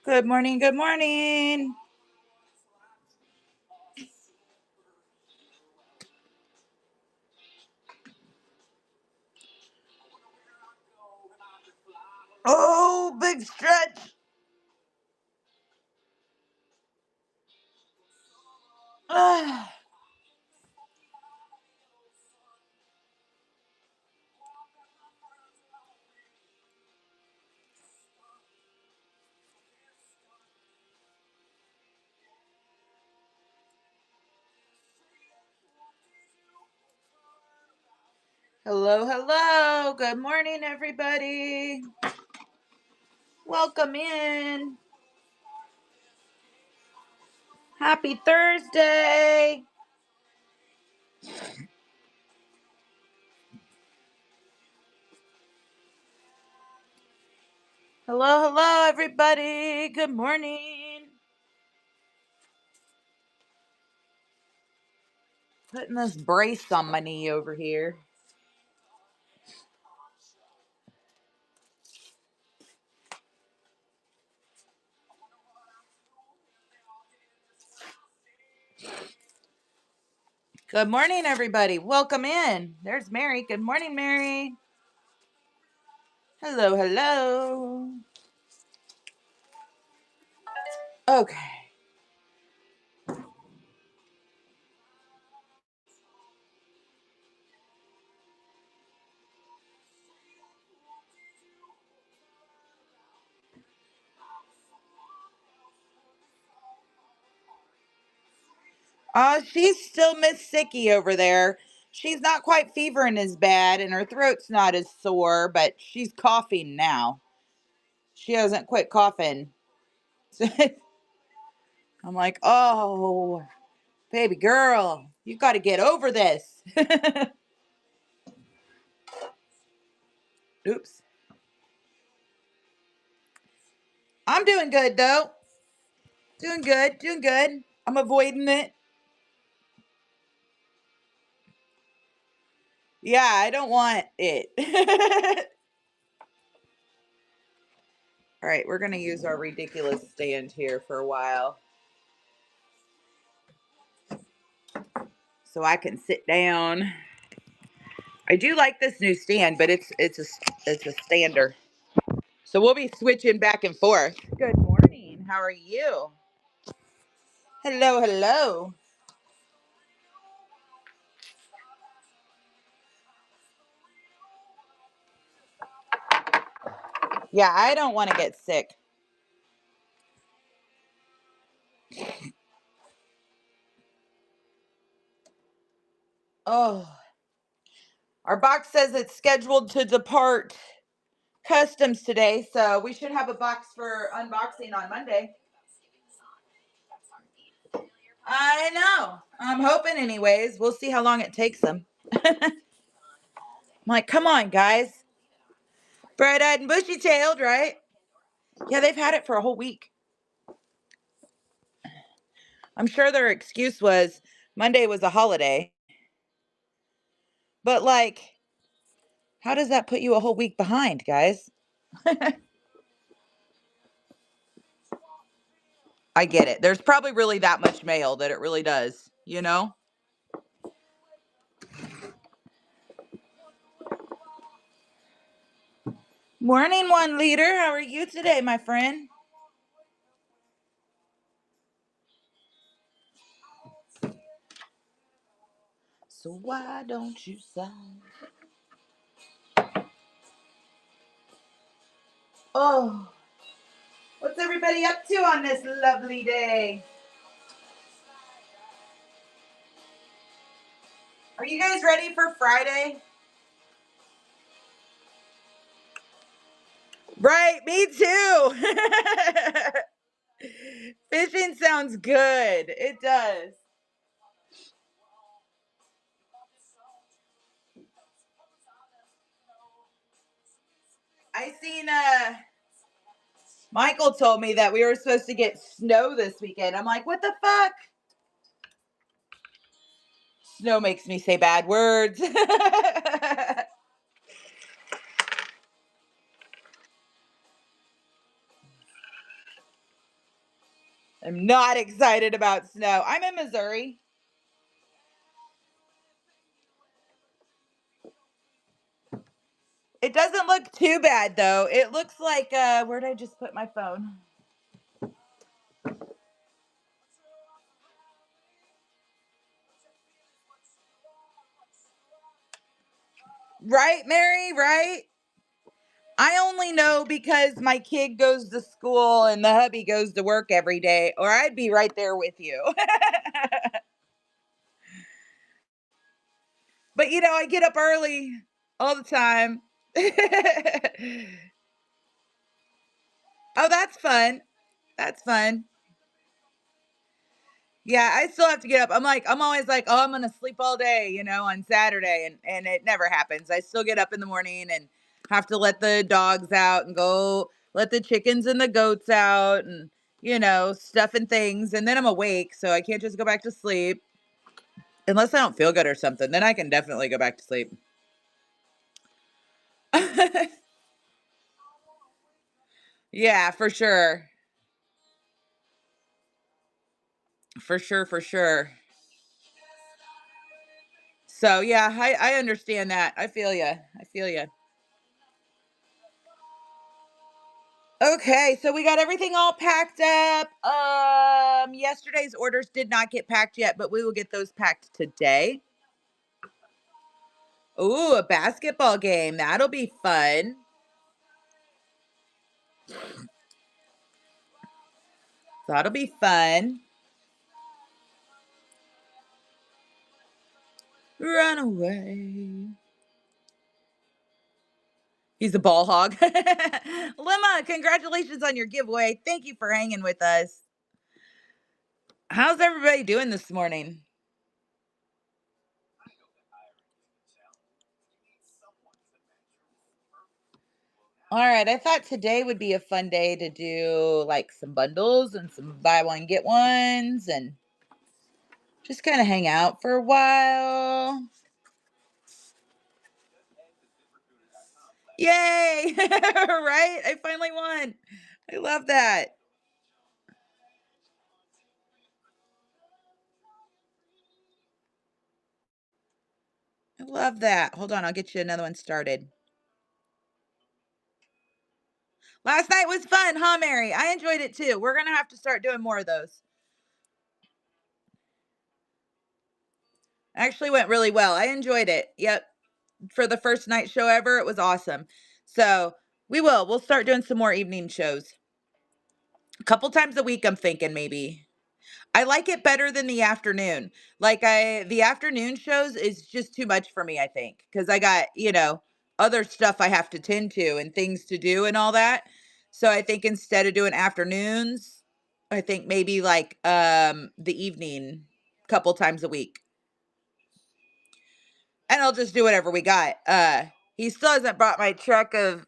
Good morning, good morning. Oh, big stretch. Ah. Hello, hello. Good morning, everybody. Welcome in. Happy Thursday. Hello, hello, everybody. Good morning. Putting this brace on my knee over here. Good morning, everybody. Welcome in. There's Mary. Good morning, Mary. Hello, hello. Okay. She's still Miss Sicky over there. She's not quite fevering as bad, and her throat's not as sore, but she's coughing now. She hasn't quit coughing. I'm like, oh, baby girl, you got to get over this. Oops. I'm doing good, though. Doing good, doing good. I'm avoiding it. Yeah, I don't want it. All right, we're going to use our ridiculous stand here for a while so I can sit down. I do like this new stand, but it's a stander. So we'll be switching back and forth. Good morning. How are you? Hello, hello. Yeah, I don't want to get sick. Oh, our box says it's scheduled to depart customs today, so we should have a box for unboxing on Monday. I know. I'm hoping, anyways. We'll see how long it takes them. I'm like, come on, guys. Bright-eyed and bushy-tailed, right? Yeah, they've had it for a whole week. I'm sure their excuse was Monday was a holiday. But, like, how does that put you a whole week behind, guys? I get it. There's probably really that much mail that it really does, you know? Morning, one leader. How are you today, my friend? So why don't you sign? Oh, what's everybody up to on this lovely day? Are you guys ready for Friday? Right, me too. Fishing sounds good. It does. I seen Michael told me that we were supposed to get snow this weekend. I'm like, what the fuck? Snow makes me say bad words. I'm not excited about snow. I'm in Missouri. It doesn't look too bad though. It looks like where did I just put my phone? Right, Mary, right? I only know because my kid goes to school and the hubby goes to work every day, or I'd be right there with you. But I get up early all the time. Oh, that's fun. That's fun. Yeah, I still have to get up. I'm always like, oh, I'm gonna sleep all day, on Saturday, and it never happens. I still get up in the morning and have to let the dogs out and go let the chickens and the goats out and stuff and things, and then I'm awake, so I can't just go back to sleep unless I don't feel good or something. Then I can definitely go back to sleep. Yeah, for sure, for sure, for sure. So yeah, I understand that. I feel you. I feel you. Okay, so we got everything all packed up. Yesterday's orders did not get packed yet, but we will get those packed today. Ooh, a basketball game. That'll be fun. That'll be fun. Run away. He's a ball hog. Lemma, congratulations on your giveaway. Thank you for hanging with us. How's everybody doing this morning? All right, I thought today would be a fun day to do like some bundles and some buy one get ones and just kind of hang out for a while. Yay! Right? I finally won. I love that. I love that. Hold on, I'll get you another one started. Last night was fun, huh, Mary? I enjoyed it too. We're going to have to start doing more of those. Actually went really well. I enjoyed it. Yep. For the first night show ever, it was awesome. So we will. We'll start doing some more evening shows. A couple times a week, I'm thinking maybe. I like it better than the afternoon. The afternoon shows is just too much for me, I think, because I got, other stuff I have to tend to and things to do and all that. So I think instead of doing afternoons, I think maybe like the evening couple times a week. And I'll just do whatever we got. He still hasn't brought my truck of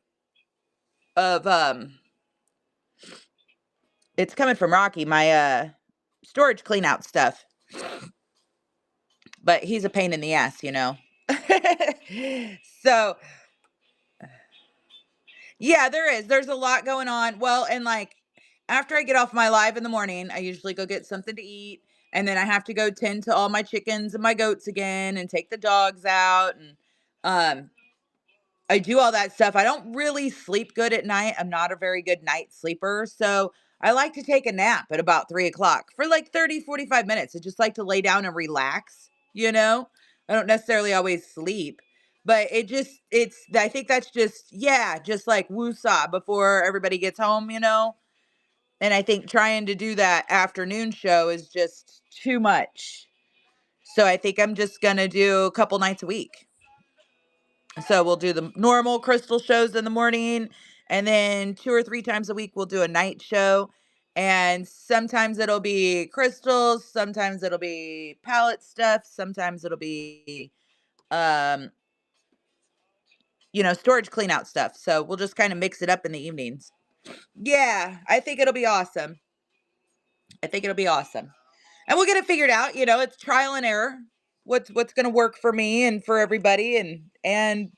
it's coming from Rocky, my storage clean out stuff. But he's a pain in the ass. So, yeah, there is. There's a lot going on. Well, and like after I get off my live in the morning, I usually go get something to eat. And then I have to go tend to all my chickens and my goats again and take the dogs out. And um, I do all that stuff. I don't really sleep good at night. I'm not a very good night sleeper. So I like to take a nap at about 3 o'clock for like 30, 45 minutes. I just like to lay down and relax. I don't necessarily always sleep, but I think that's just, yeah, just like woosah before everybody gets home. And I think trying to do that afternoon show is just too much. So I think I'm just going to do a couple nights a week. So we'll do the normal crystal shows in the morning, and then 2 or 3 times a week we'll do a night show. And sometimes it'll be crystals, sometimes it'll be palette stuff, sometimes it'll be um, storage clean out stuff. So we'll just kind of mix it up in the evenings. Yeah, I think it'll be awesome. I think it'll be awesome. And we'll get it figured out. It's trial and error. What's going to work for me and for everybody and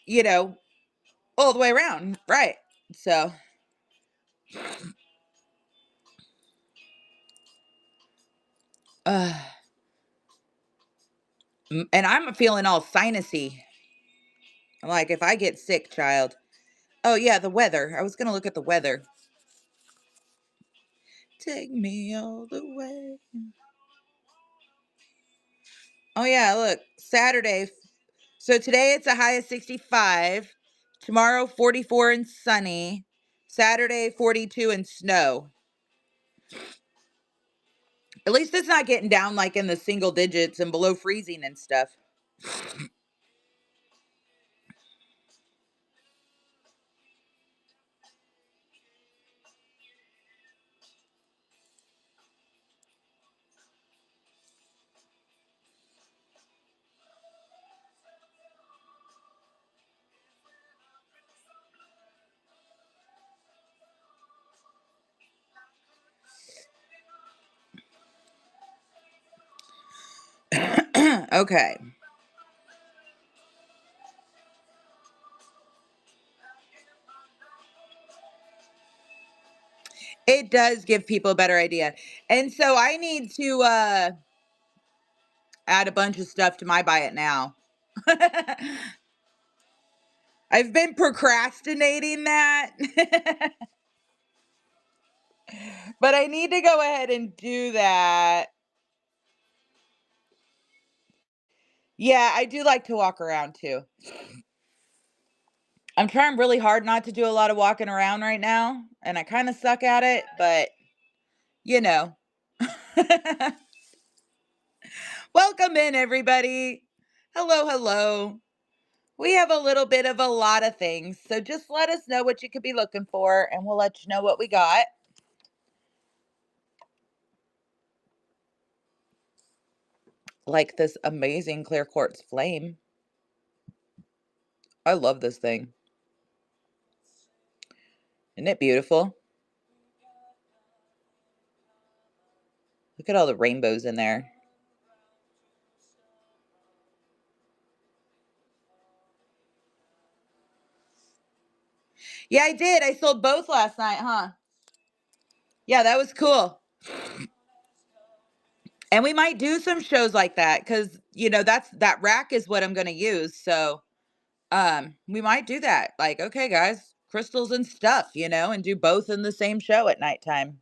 you know, all the way around. Right. So, Uh, and I'm feeling all sinusy. I'm like, if I get sick, child. Oh, yeah, the weather. I was going to look at the weather. Take me all the way. Oh, yeah, look, Saturday. So today it's a high of 65. Tomorrow, 44 and sunny. Saturday, 42 and snow. At least it's not getting down like in the single digits and below freezing and stuff. Okay. It does give people a better idea. And so I need to add a bunch of stuff to my buy it now. I've been procrastinating that. But I need to go ahead and do that. Yeah, I do like to walk around too. I'm trying really hard not to do a lot of walking around right now, and I kind of suck at it, but you know. Welcome in, everybody. Hello, hello. We have a little bit of a lot of things, so just let us know what you could be looking for, and we'll let you know what we got. Like this amazing clear quartz flame. I love this thing. Isn't it beautiful? Look at all the rainbows in there. Yeah, I did. I sold both last night, huh? Yeah, that was cool. And we might do some shows like that because that rack is what I'm gonna use. So we might do that. Like, okay, guys, crystals and stuff, and do both in the same show at nighttime.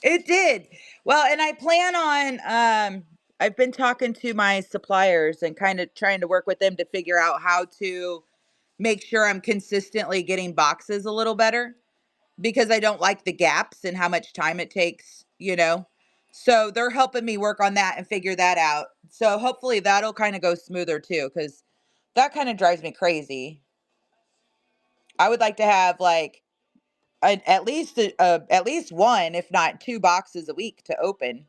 It did. Well, and I plan on I've been talking to my suppliers and kind of trying to work with them to figure out how to make sure I'm consistently getting boxes a little better because I don't like the gaps and how much time it takes. So they're helping me work on that and figure that out. So hopefully that'll kind of go smoother too cuz that kind of drives me crazy. I would like to have like at least one if not two boxes a week to open.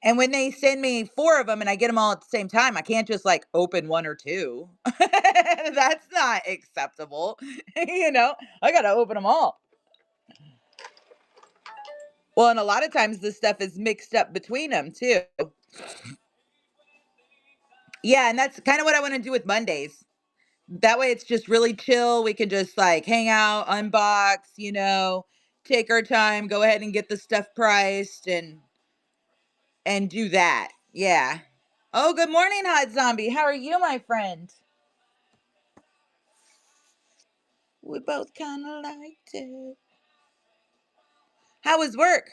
And when they send me four of them and I get them all at the same time, I can't just like open one or two. That's not acceptable. I got to open them all. Well, and a lot of times this stuff is mixed up between them too. Yeah, and that's kind of what I want to do with Mondays. That way it's just really chill. We can just like hang out, unbox, take our time, go ahead and get the stuff priced and do that. Yeah. Oh, good morning, Hot Zombie. How are you, my friend? We both kind of liked it. How was work?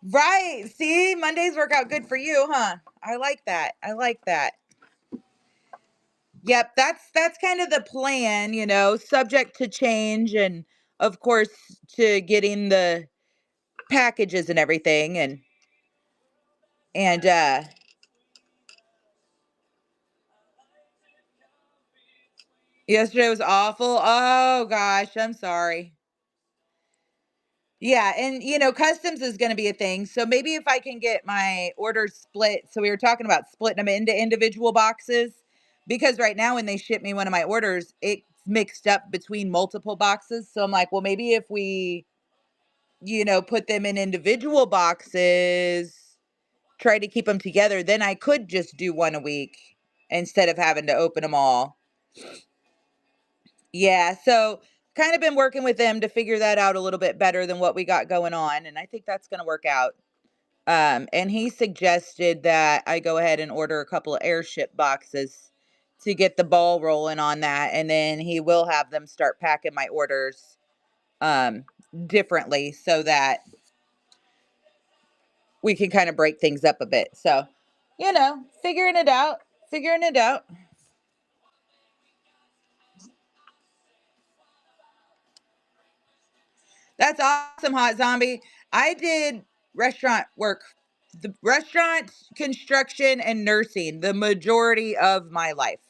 Right. See, Mondays work out good for you, huh? I like that. I like that. Yep, that's kind of the plan, subject to change and of course to getting the packages and everything and yesterday was awful. Oh gosh, I'm sorry. Yeah, and customs is going to be a thing. So maybe if I can get my orders split. So we were talking about splitting them into individual boxes because right now when they ship me one of my orders, it's mixed up between multiple boxes. So I'm like, well, maybe if we, put them in individual boxes, try to keep them together, then I could just do one a week instead of having to open them all. Yeah, so kind of been working with them to figure that out a little bit better than what we got going on, and I think that's gonna work out. And he suggested that I go ahead and order a couple of airship boxes to get the ball rolling on that, and then he will have them start packing my orders um differently so that we can kind of break things up a bit. So, figuring it out, figuring it out. That's awesome, Hot Zombie. I did restaurant work, the restaurant construction and nursing the majority of my life.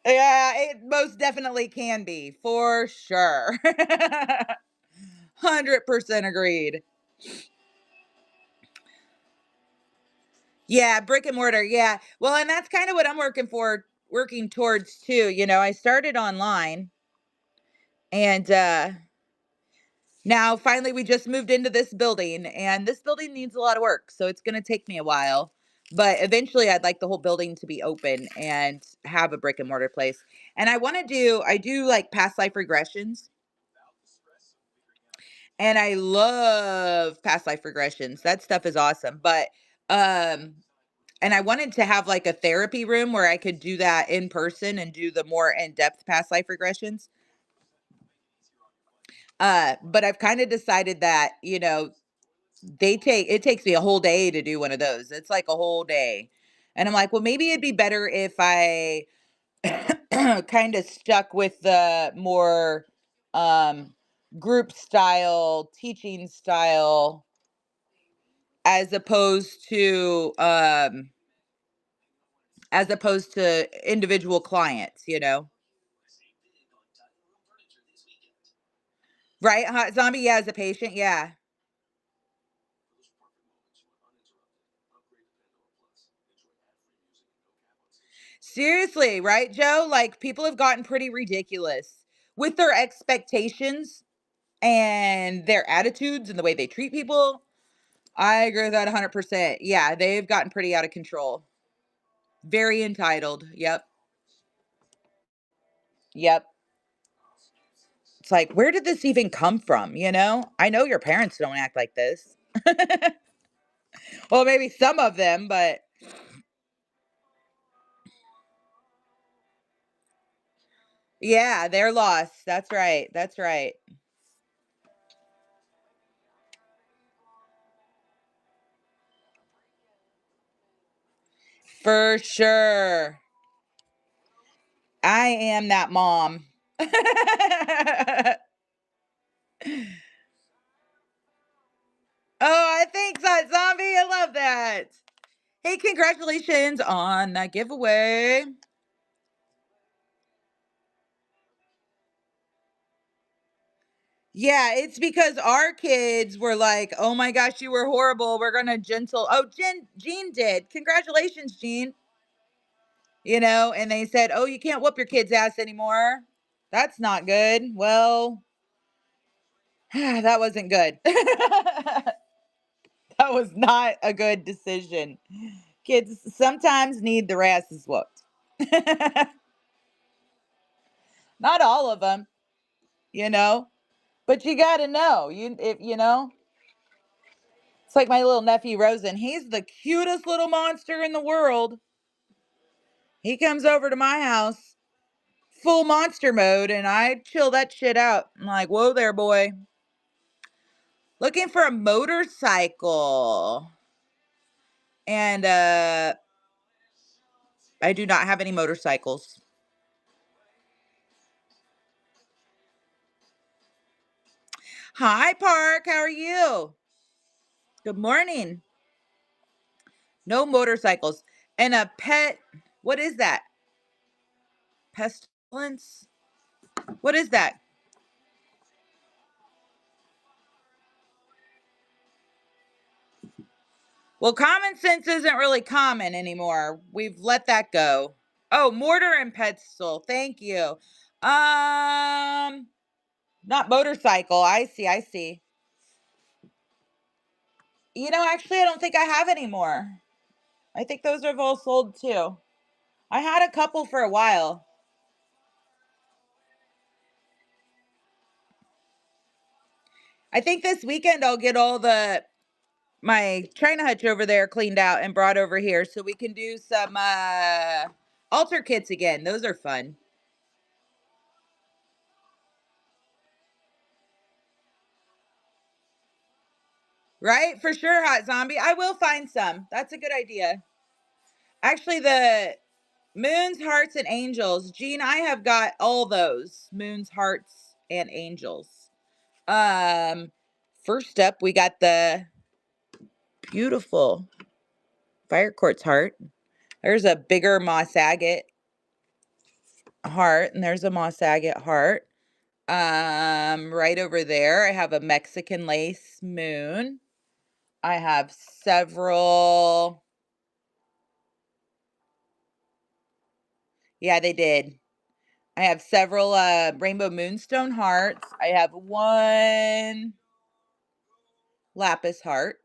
Yeah, it most definitely can be, for sure. 100% agreed. Yeah, brick and mortar. Yeah. Well, and that's kind of what I'm working towards too. I started online and now finally we just moved into this building and this building needs a lot of work. So it's going to take me a while, but eventually I'd like the whole building to be open and have a brick and mortar place. And I do like past life regressions. And I love past life regressions. That stuff is awesome. But um and I wanted to have like a therapy room where I could do that in person and do the more in-depth past life regressions. But I've kind of decided that, it takes me a whole day to do one of those. It's like a whole day. And I'm like, well, maybe it'd be better if I kind of stuck with the more um group style, teaching style as opposed to individual clients, right? Hot Zombie, yeah, as a patient, yeah. Seriously, right, Joe? Like people have gotten pretty ridiculous with their expectations and their attitudes and the way they treat people. I agree with that 100%. Yeah, they've gotten pretty out of control. Very entitled. Yep. Yep. It's like, where did this even come from? I know your parents don't act like this. Well, maybe some of them, but yeah, they're lost. That's right. That's right. For sure. I am that mom. Oh, I think so, Zombie. I love that. Hey, congratulations on that giveaway. Yeah, it's because our kids were like, "Oh my gosh, you were horrible. We're gonna gentle." Oh, Jean did. Congratulations, Jean. And they said, "Oh, you can't whoop your kid's ass anymore. That's not good." Well, that wasn't good. That was not a good decision. Kids sometimes need their asses whooped. Not all of them, you know, but you got to know. It's like my little nephew Rosen. He's the cutest little monster in the world. He comes over to my house full monster mode and I chill that shit out. I'm like, "Whoa there, boy." Looking for a motorcycle. And I do not have any motorcycles. Hi, Park. How are you? Good morning. No motorcycles. And a pet. What is that? Pestilence? What is that? Well, common sense isn't really common anymore. We've let that go. Oh, mortar and pestle. Thank you. Not motorcycle. I see. I see. Actually, I don't think I have any more. I think those are all sold too. I had a couple for a while. I think this weekend I'll get all my China hutch over there cleaned out and brought over here so we can do some altar kits again. Those are fun. Right? For sure, Hot Zombie. I will find some. That's a good idea. Actually, the moons, hearts, and angels. Gene, I have got all those moons, hearts, and angels. Um, First up, we got the beautiful fire quartz heart. There's a bigger moss agate heart, and there's a moss agate heart. Right over there, I have a Mexican lace moon. I have several. Yeah, they did. I have several rainbow moonstone hearts. I have one lapis heart.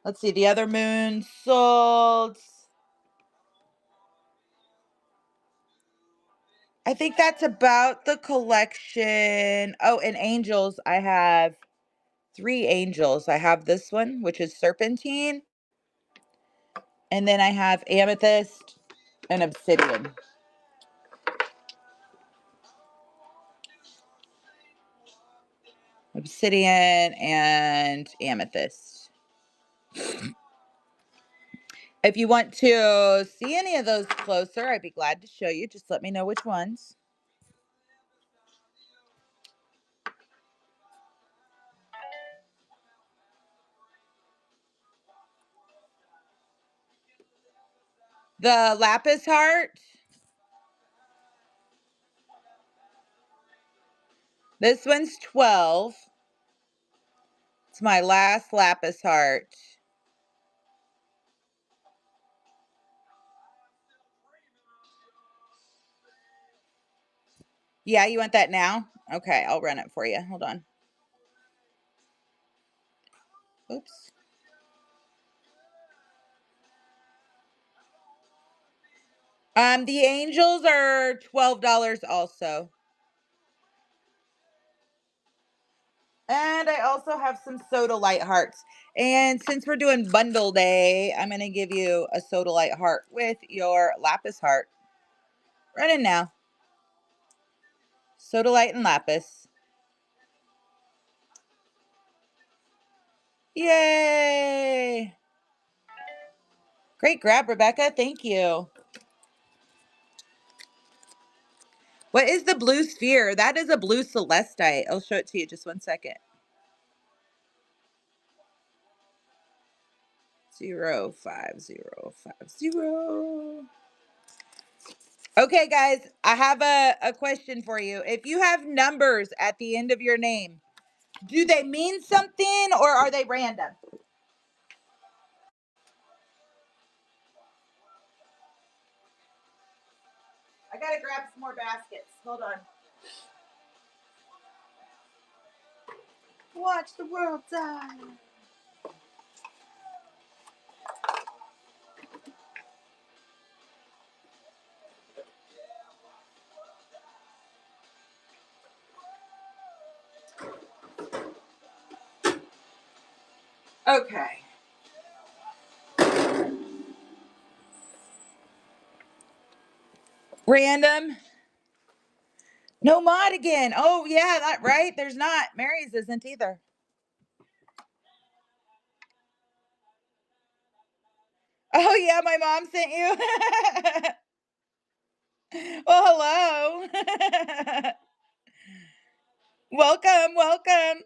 Let's see, the other moon sold. I think that's about the collection. Oh, and angels. I have 3 angels. I have this one, which is serpentine. And then I have amethyst and obsidian. Obsidian and amethyst. If you want to see any of those closer, I'd be glad to show you. Just let me know which ones. The lapis heart. This one's 12. It's my last lapis heart. Yeah, you want that now? Okay, I'll run it for you. Hold on. Oops. The angels are $12 also. And I also have some soda light hearts. And since we're doing bundle day, I'm going to give you a soda light heart with your lapis heart. Run in now. Soda light and lapis. Yay! Great grab, Rebecca. Thank you. What is the blue sphere? That is a blue celestite. I'll show it to you just 1 second. 05050. Okay, guys, I have a question for you. If you have numbers at the end of your name, do they mean something or are they random? I gotta grab some more baskets. Hold on. Watch the world die. Okay. Random. No mod again. Oh, yeah, that right. There's not. Mary's isn't either. Oh, yeah, my mom sent you. Well, hello. Welcome, welcome.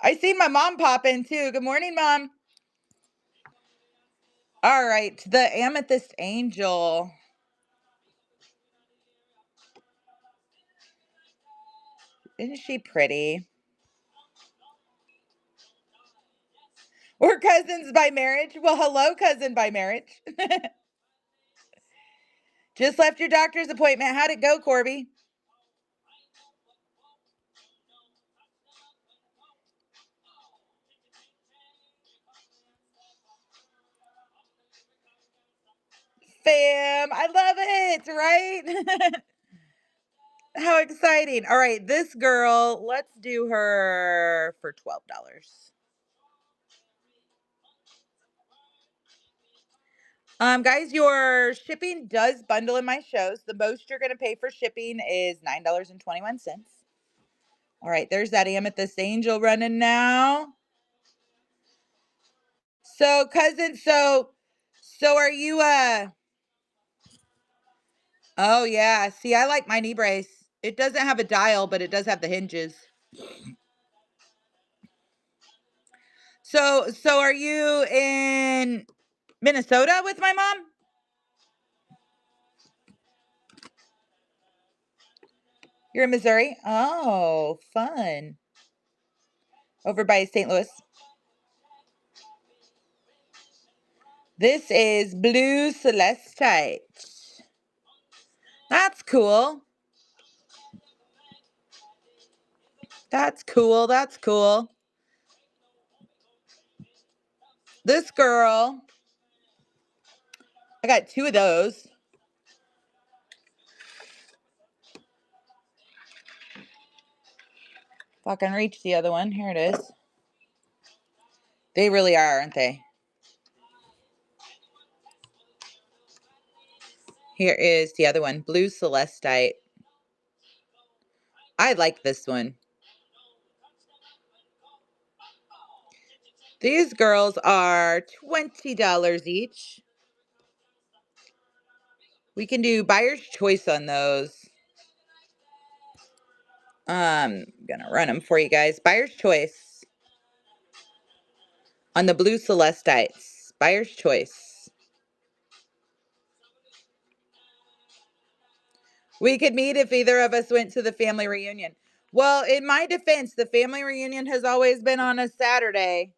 I seen my mom pop in too. Good morning, Mom. All right, the amethyst angel. Isn't she pretty? We're cousins by marriage. Well, hello, cousin by marriage. Just left your doctor's appointment. How'd it go, Corby? fam. I love it, right? How exciting. All right, this girl, let's do her for $12. Guys, your shipping does bundle in my shows. The most you're going to pay for shipping is $9.21. All right, there's that amethyst angel running now. So, cousin, so are you oh yeah. See, I like my knee brace. It doesn't have a dial, but it does have the hinges. So are you in Minnesota with my mom? You're in Missouri? Oh, fun. Over by St. Louis. This is blue celestite. That's cool. That's cool. That's cool. This girl, I got two of those. If I can reach the other one. Here it is. They really are, aren't they? Here is the other one. Blue celestite. I like this one. These girls are $20 each. We can do buyer's choice on those. Gonna run them for you guys. Buyer's choice on the blue celestites. Buyer's choice. We could meet if either of us went to the family reunion. Well, in my defense, the family reunion has always been on a Saturday.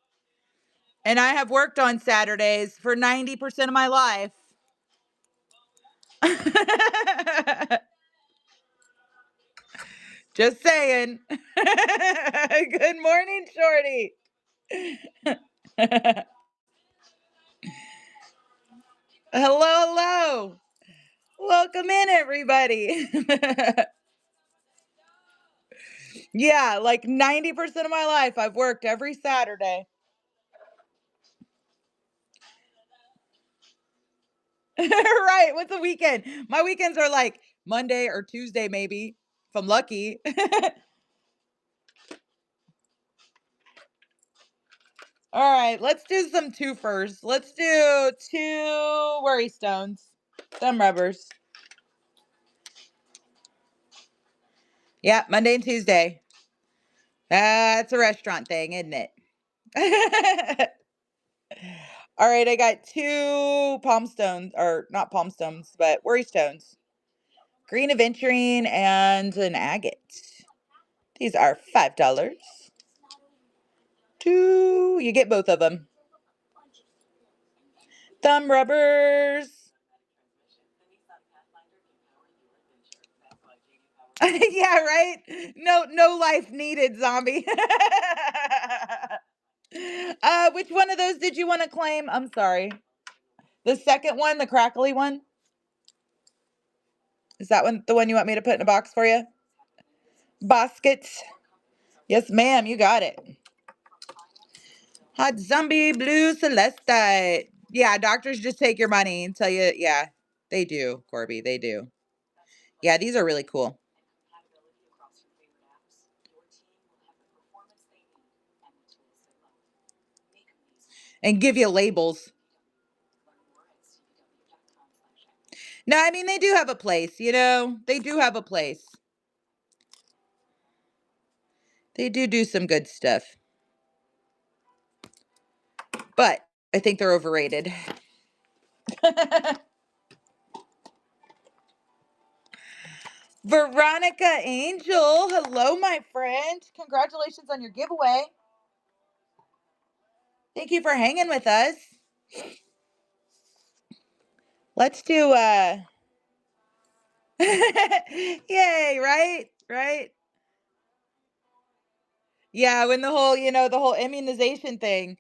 And I have worked on Saturdays for 90% of my life. Just saying. Good morning, Shorty. Hello, hello. Welcome in, everybody. Yeah, like 90% of my life, I've worked every Saturday. Right. What's a weekend? My weekends are like Monday or Tuesday, maybe, if I'm lucky. All right, let's do some twofers. Let's do two worry stones, thumb rubbers. Yeah, Monday and Tuesday. That's a restaurant thing, isn't it? All right, I got two palm stones, or not palm stones, but worry stones. Green aventurine and an agate. These are $5. Two, you get both of them. Thumb rubbers. Yeah, right? No life needed, zombie. Which one of those did you want to claim? I'm sorry. The second one, the crackly one? Is that one the one you want me to put in a box for you? Baskets. Yes, ma'am, you got it. Hot zombie blue celestite. Yeah, doctors just take your money and tell you, yeah, they do, Corby, they do. Yeah, these are really cool. And give you labels. No, I mean, they do have a place, you know? They do have a place. They do some good stuff. But I think they're overrated. Veronica Angel, hello, my friend. Congratulations on your giveaway. Thank you for hanging with us. Let's do yay, right? Right? Yeah, when the whole, the whole immunization thing.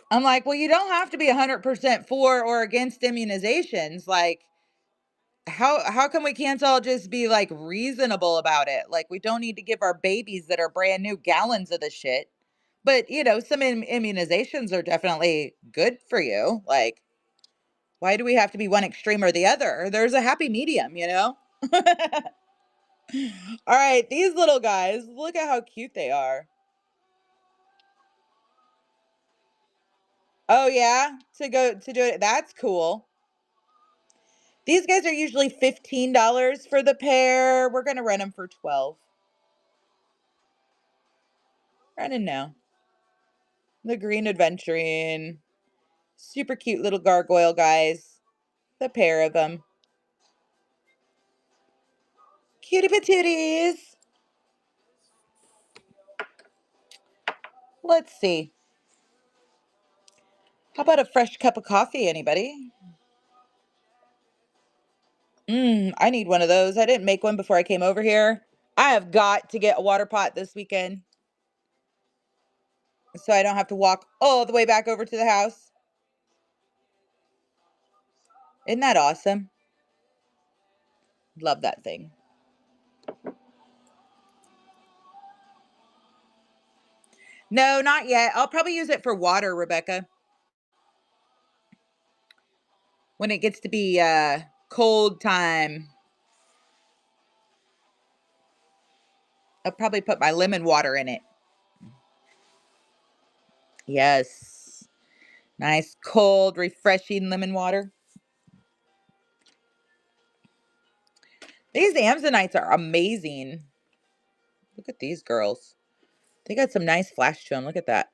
I'm like, well, you don't have to be 100% for or against immunizations. Like, how can we can't all just be like reasonable about it? Like, we don't need to give our babies that are brand new gallons of the shit. But some immunizations are definitely good for you. Like, why do we have to be one extreme or the other? There's a happy medium. All right, these little guys, look at how cute they are. Oh yeah, to go to do it. That's cool. These guys are usually $15 for the pair. We're gonna rent them for 12. Running now. The green adventuring. Super cute little gargoyle guys. The pair of them. Cutie patooties. Let's see. How about a fresh cup of coffee, anybody? I need one of those. I didn't make one before I came over here. I have got to get a water pot this weekend so I don't have to walk all the way back over to the house. Isn't that awesome? Love that thing. No, not yet. I'll probably use it for water, Rebecca. When it gets to be cold time, I'll probably put my lemon water in it. Yes. Nice, cold, refreshing lemon water. These Amazonites are amazing. Look at these girls. They got some nice flash to them. Look at that.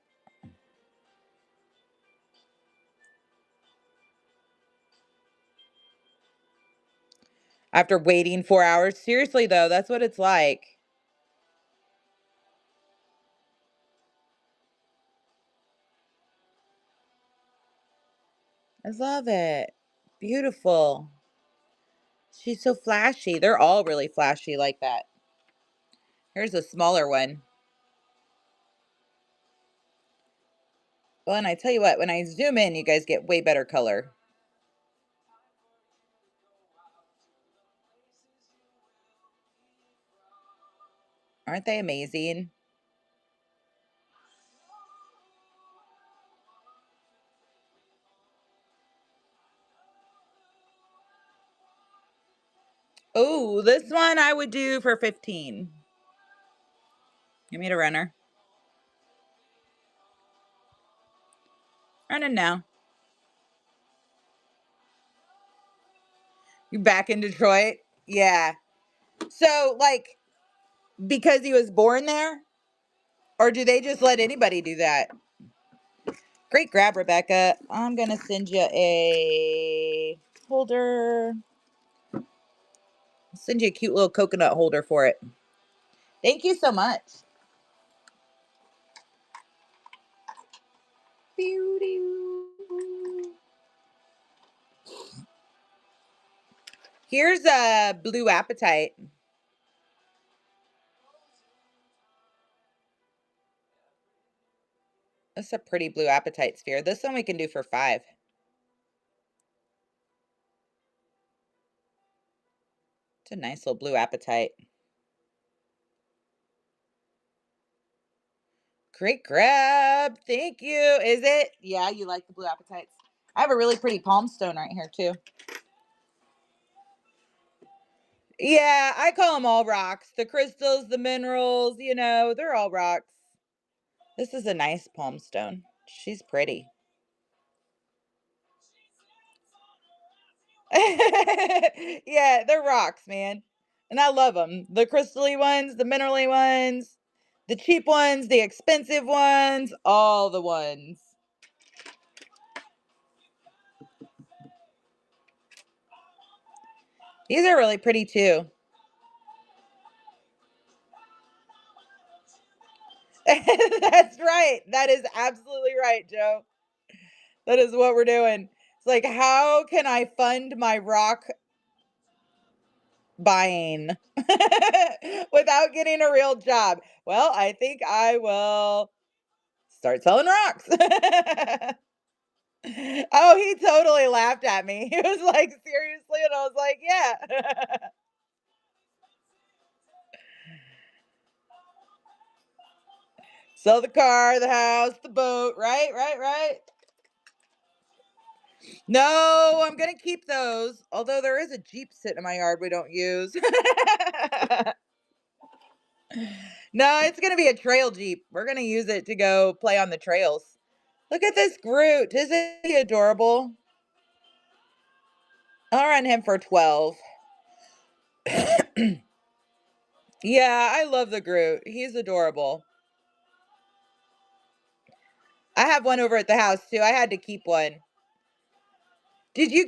After waiting 4 hours. Seriously, though, that's what it's like. I love it. Beautiful. She's so flashy. They're all really flashy like that. Here's a smaller one. Well, and I tell you what, when I zoom in, you guys get way better color. Aren't they amazing? Oh, this one I would do for 15. Give me the runner. Running now. You back in Detroit? Yeah. So, like, because he was born there? Or do they just let anybody do that? Great grab, Rebecca. I'm going to send you a holder. I'll send you a cute little coconut holder for it. Thank you so much. Here's a blue apatite. That's a pretty blue apatite sphere. This one we can do for 5. It's a nice little blue apatite. Great grab. Thank you. Is it? Yeah, you like the blue apatites. I have a really pretty palm stone right here too. Yeah, I call them all rocks. The crystals, the minerals, they're all rocks. This is a nice palm stone. She's pretty. Yeah, they're rocks, man. And I love them. The crystally ones, the minerally ones, the cheap ones, the expensive ones, all the ones. These are really pretty too. That's right. That is absolutely right, Joe. That is what we're doing. It's like, how can I fund my rock buying without getting a real job? Well, I think I will start selling rocks. Oh, he totally laughed at me. He was like, seriously? And I was like, yeah. Sell the car, the house, the boat, right, right, right. No, I'm gonna keep those. Although there is a Jeep sitting in my yard we don't use. No, it's gonna be a trail Jeep. We're gonna use it to go play on the trails. Look at this Groot. Isn't he adorable? I'll run him for 12. Yeah, I love the Groot. He's adorable. I have one over at the house too. I had to keep one. Did you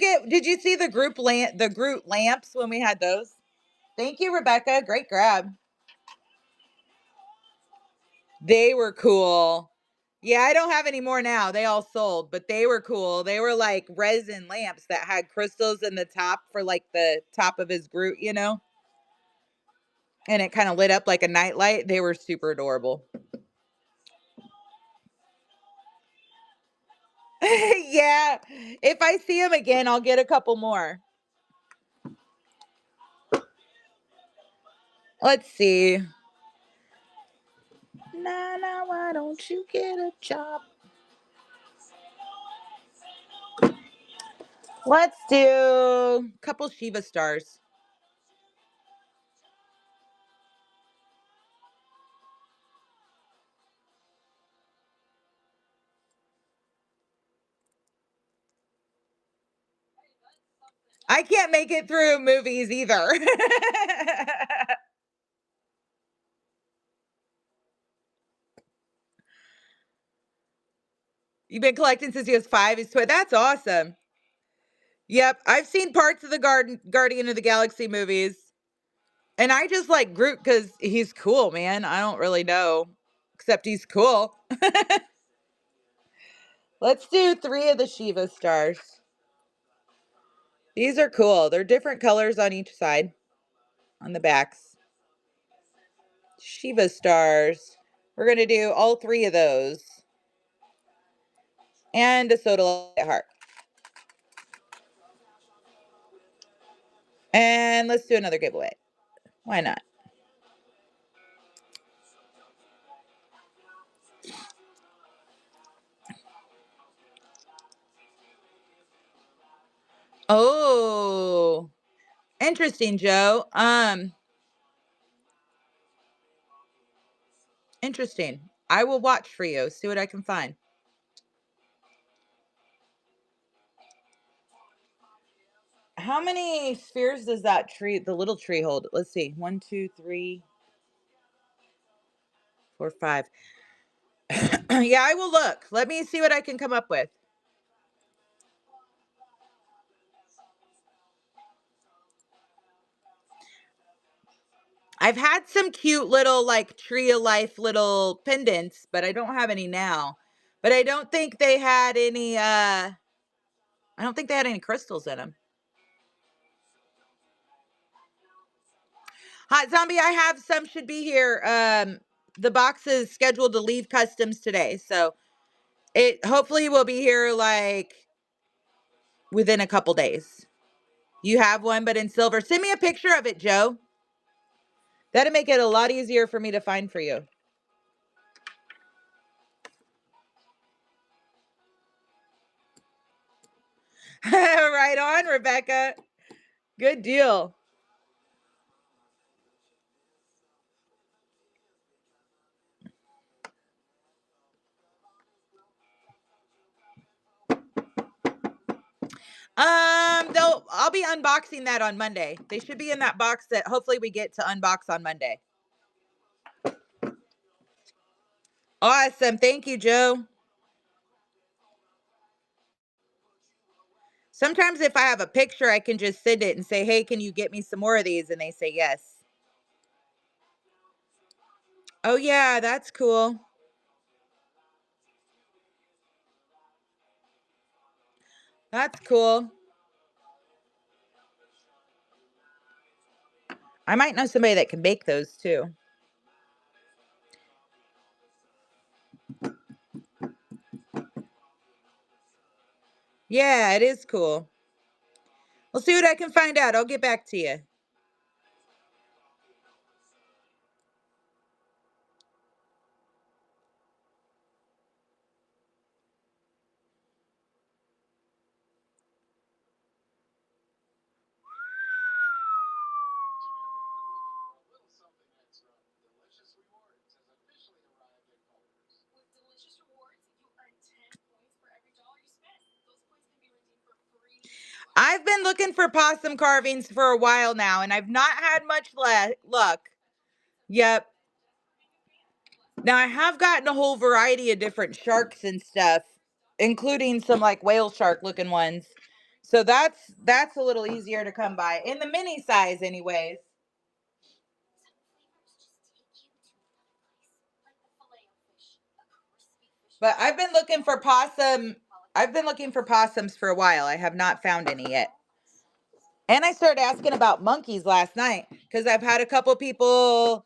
see the Groot lamps when we had those? Thank you, Rebecca. Great grab. They were cool. Yeah, I don't have any more now. They all sold, but they were cool. They were like resin lamps that had crystals in the top for like the top of his Groot, and it kind of lit up like a nightlight. They were super adorable. Yeah. If I see him again, I'll get a couple more. Let's see. Nana, why don't you get a job? Let's do a couple Shiva stars. I can't make it through movies either. You've been collecting since he was 5. He's 20. That's awesome. Yep, I've seen parts of the Guardian of the Galaxy movies, and I just like Groot because he's cool, man. I don't really know, except he's cool. Let's do 3 of the Shiva stars. These are cool. They're different colors on each side, on the backs. Shiva stars. We're going to do all 3 of those. And a soda light heart. And let's do another giveaway. Why not? Oh, interesting, Joe. Interesting. I will watch for you. See what I can find. How many spheres does that tree, the little tree, hold? Let's see. 1, 2, 3, 4, 5. Yeah, I will look. Let me see what I can come up with. I've had some cute little like tree of life little pendants, but I don't have any now. But I don't think they had any I don't think they had any crystals in them. Hot Zombie, I have some should be here. The box is scheduled to leave customs today. So it hopefully will be here like within a couple days. You have one, but in silver. Send me a picture of it, Joe. That'll make it a lot easier for me to find for you. Right on, Rebecca. Good deal. I'll be unboxing that on Monday. They should be in that box that hopefully we get to unbox on Monday. Awesome. Thank you, Joe. Sometimes if I have a picture, I can just send it and say, hey, can you get me some more of these? And they say yes. Oh, yeah, that's cool. That's cool. I might know somebody that can bake those too. Yeah, it is cool. We'll see what I can find out. I'll get back to you. I've been looking for possum carvings for a while now, and I've not had much luck. Yep. Now I have gotten a whole variety of different sharks and stuff, including some like whale shark looking ones. So that's a little easier to come by in the mini size anyways. But I've been looking for possums for a while. I have not found any yet. And I started asking about monkeys last night because I've had a couple people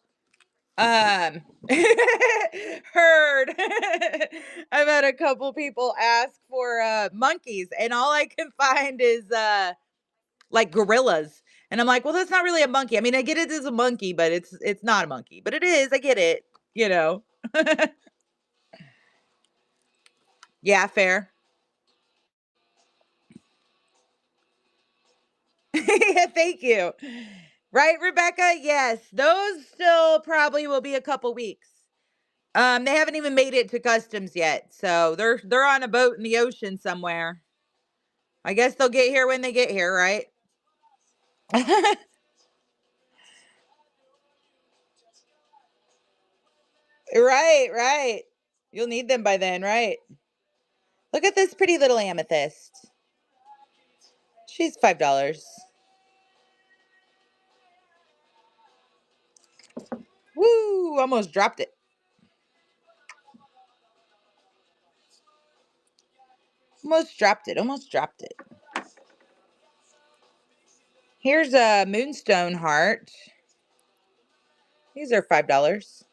um heard I've had a couple people ask for monkeys, and all I can find is like gorillas. And I'm like, well, that's not really a monkey. I mean, I get it as a monkey, but it's not a monkey. But it is, I get it, you know. Yeah, fair. Yeah, thank you. Right, Rebecca? Yes, those still probably will be a couple weeks. They haven't even made it to customs yet, so they're on a boat in the ocean somewhere. I guess they'll get here when they get here, right? Right, right. You'll need them by then, right? Look at this pretty little amethyst. She's $5. Woo! Almost dropped it. Almost dropped it. Almost dropped it. Here's a moonstone heart. These are $5.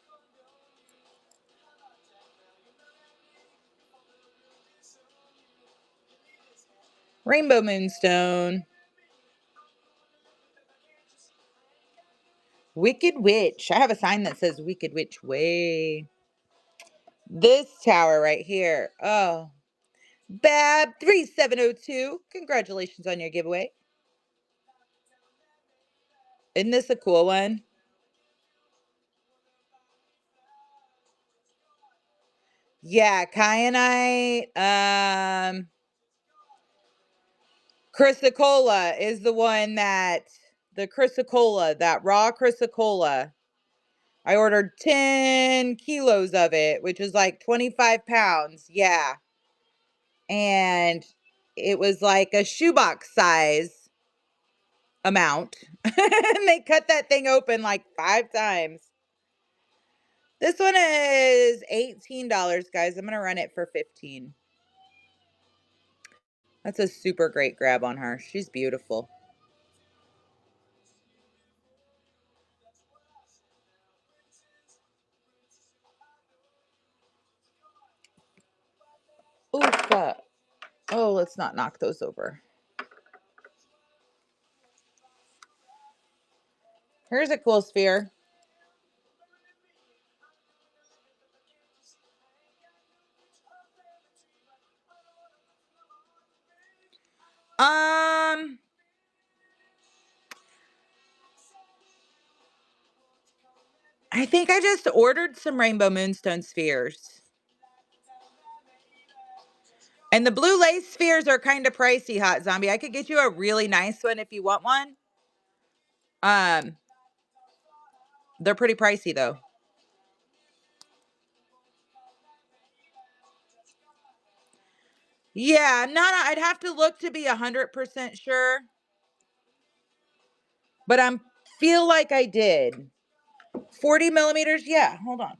Rainbow moonstone. Wicked Witch. I have a sign that says Wicked Witch way. This tower right here. Oh. Bab 3702. Congratulations on your giveaway. Isn't this a cool one? Yeah, kyanite. Chrysocolla is the one the chrysocolla, that raw chrysocolla. I ordered 10 kilos of it, which is like 25 pounds. Yeah. And it was like a shoebox size amount. And they cut that thing open like 5 times. This one is $18, guys. I'm going to run it for 15. That's a super great grab on her. She's beautiful. Oh, fuck. Oh, let's not knock those over. Here's a cool sphere. Um, I think I just ordered some rainbow moonstone spheres. And the blue lace spheres are kind of pricey, Hot Zombie. I could get you a really nice one if you want one. Um, they're pretty pricey though. Yeah, I'd have to look to be 100% sure, but I'm feel like I did. 40 millimeters. Yeah, hold on.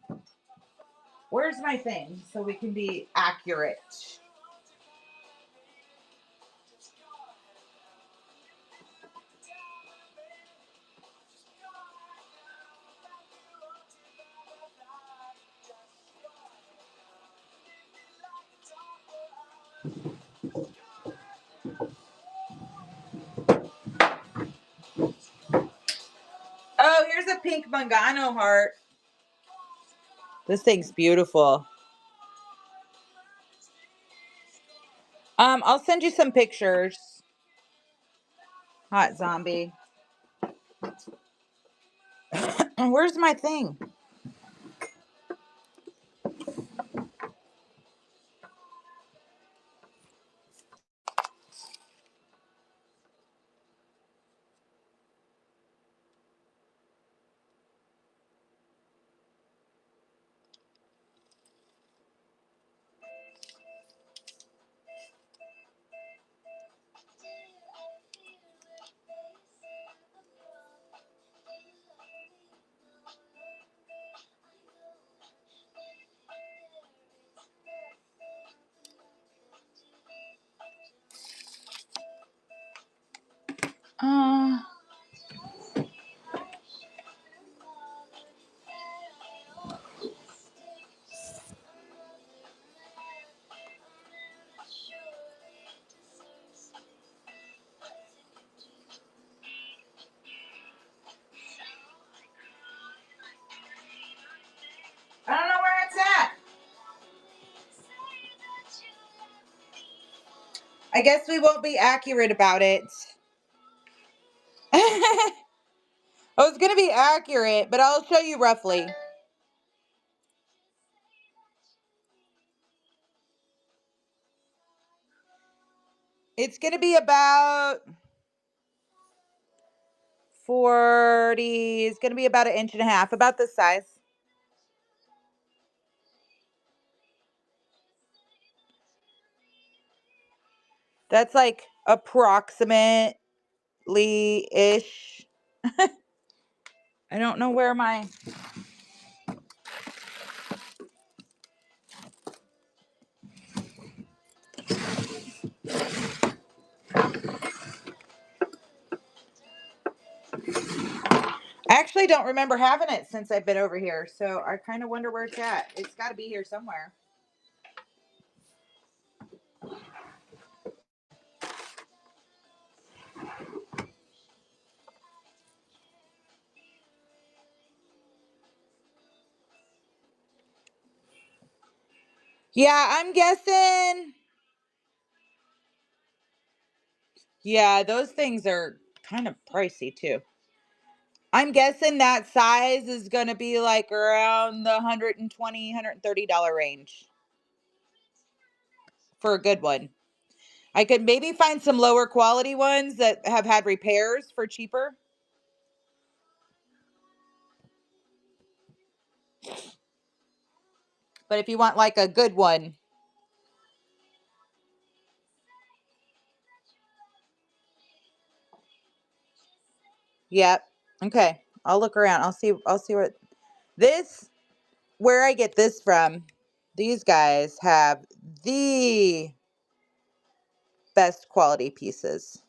Where's my thing so we can be accurate? a pink Mangano heart. This thing's beautiful. I'll send you some pictures. Hot zombie. Where's my thing? Uh, I don't know where it's at. I guess we won't be accurate about it. I was going to be accurate, but I'll show you roughly. It's going to be about 40. It's going to be about 1.5 inches, about this size. That's like approximately-ish. I don't know where my... I actually don't remember having it since I've been over here, so I kind of wonder where it's at. It's got to be here somewhere. Yeah, I'm guessing. Yeah, those things are kind of pricey too. I'm guessing that size is going to be like around the $120, $130 range for a good one. I could maybe find some lower quality ones that have had repairs for cheaper. But if you want like a good one, yep. Okay. I'll look around. I'll see what this where I get this from. These guys have the best quality pieces.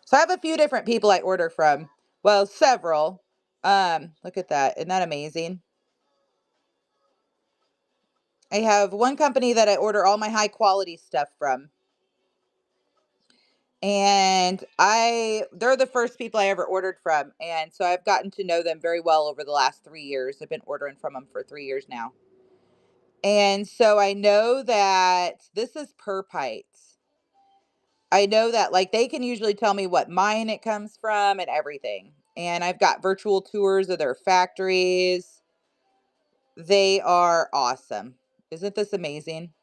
So I have a few different people I order from. Well, several. Look at that. Isn't that amazing? I have one company that I order all my high quality stuff from. And they're the first people I ever ordered from. And so I've gotten to know them very well over the last 3 years. I've been ordering from them for 3 years now. And so I know that this is per pint. I know that like they can usually tell me what mine it comes from and everything. And I've got virtual tours of their factories. They are awesome. Isn't this amazing?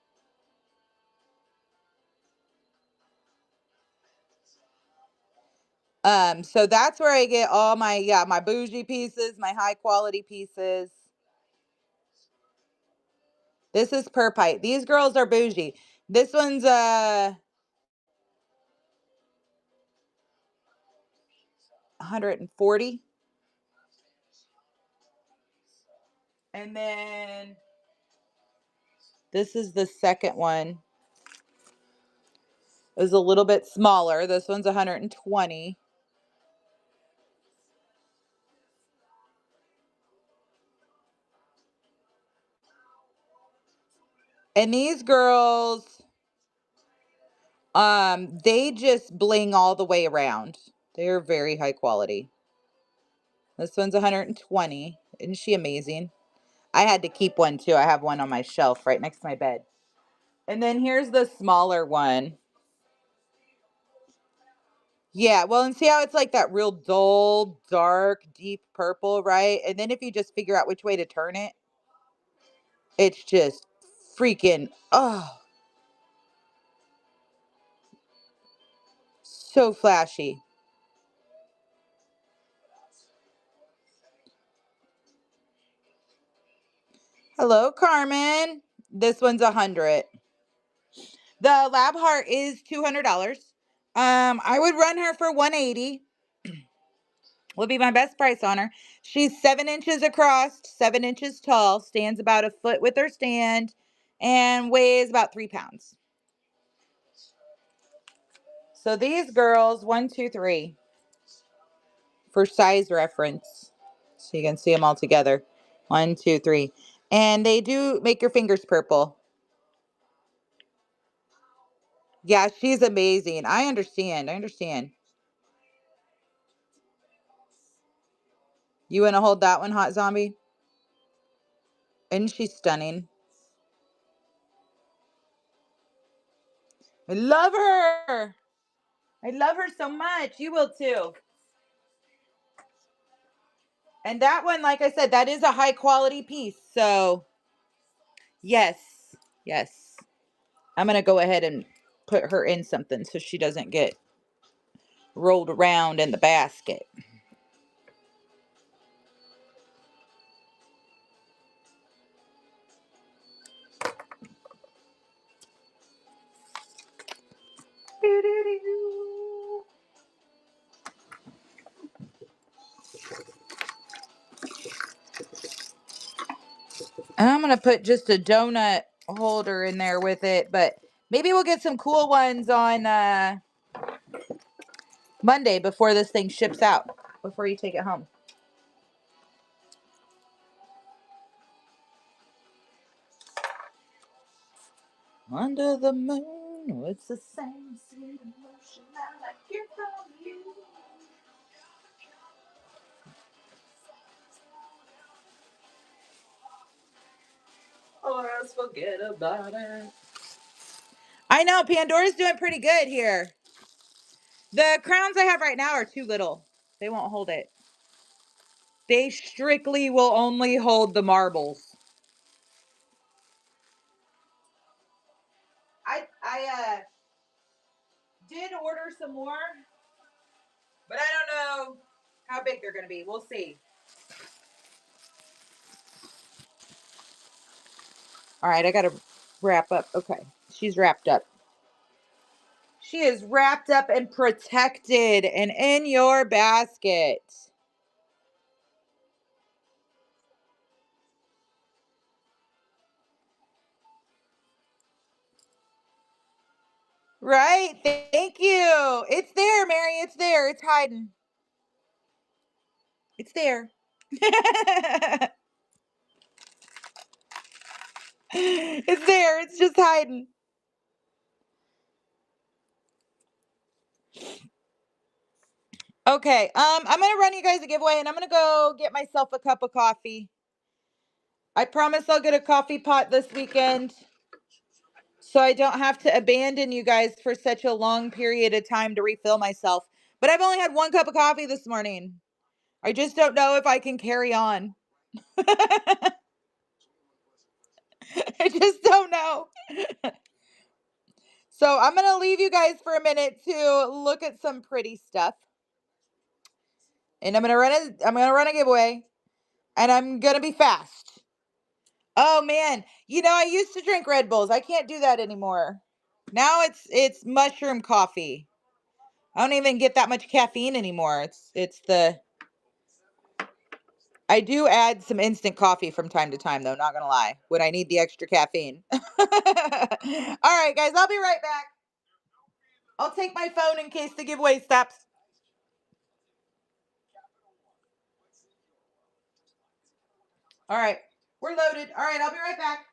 So that's where I get all my, yeah, my bougie pieces, my high quality pieces. This is per pint. These girls are bougie. This one's 140. And then this is the second one. It was a little bit smaller. This one's 120. And these girls, they just bling all the way around. They're very high quality. This one's 120. Isn't she amazing? I had to keep one too. I have one on my shelf right next to my bed. And then here's the smaller one. Yeah, well, and see how it's like that real dull, dark, deep purple, right? And then if you just figure out which way to turn it, it's just freaking, oh, so flashy. Hello, Carmen. This one's 100. The lab heart is $200. I would run her for 180. Would be my best price on her. She's 7 inches across, 7 inches tall, stands about a foot with her stand, and weighs about 3 pounds. So these girls, 1, 2, 3, for size reference, so you can see them all together. 1, 2, 3, and they do make your fingers purple. Yeah, she's amazing. I understand. I understand. You want to hold that one, Hot Zombie? Isn't she stunning? I love her. I love her so much. You will too. And that one, like I said, that is a high quality piece. So, yes, yes. I'm going to go ahead and put her in something so she doesn't get rolled around in the basket. And I'm going to put just a donut holder in there with it, but maybe we'll get some cool ones on Monday before this thing ships out, before you take it home. Under the moon, it's the same sweet emotion I get from you. Or else forget about it. I know, Pandora's doing pretty good here. The crowns I have right now are too little. They won't hold it. They strictly will only hold the marbles. I did order some more, but I don't know how big they're going to be. We'll see. All right, I got to wrap up. Okay, she's wrapped up. She is wrapped up and protected and in your basket. Right? Thank you. It's there, Mary. It's there. It's hiding. It's there. It's there. It's just hiding. Okay. I'm gonna run you guys a giveaway, and I'm gonna go get myself a cup of coffee. I promise I'll get a coffee pot this weekend, so I don't have to abandon you guys for such a long period of time to refill myself. But I've only had one cup of coffee this morning. I just don't know if I can carry on. I just don't know. So I'm gonna leave you guys for a minute to look at some pretty stuff, and I'm gonna run a giveaway, and I'm gonna be fast. Oh man, I used to drink Red Bulls. I can't do that anymore. Now it's mushroom coffee. I don't even get that much caffeine anymore. It's the I do add some instant coffee from time to time though, not gonna lie, when I need the extra caffeine. All right, guys, I'll be right back. I'll take my phone in case the giveaway stops. All right, we're loaded. All right, I'll be right back.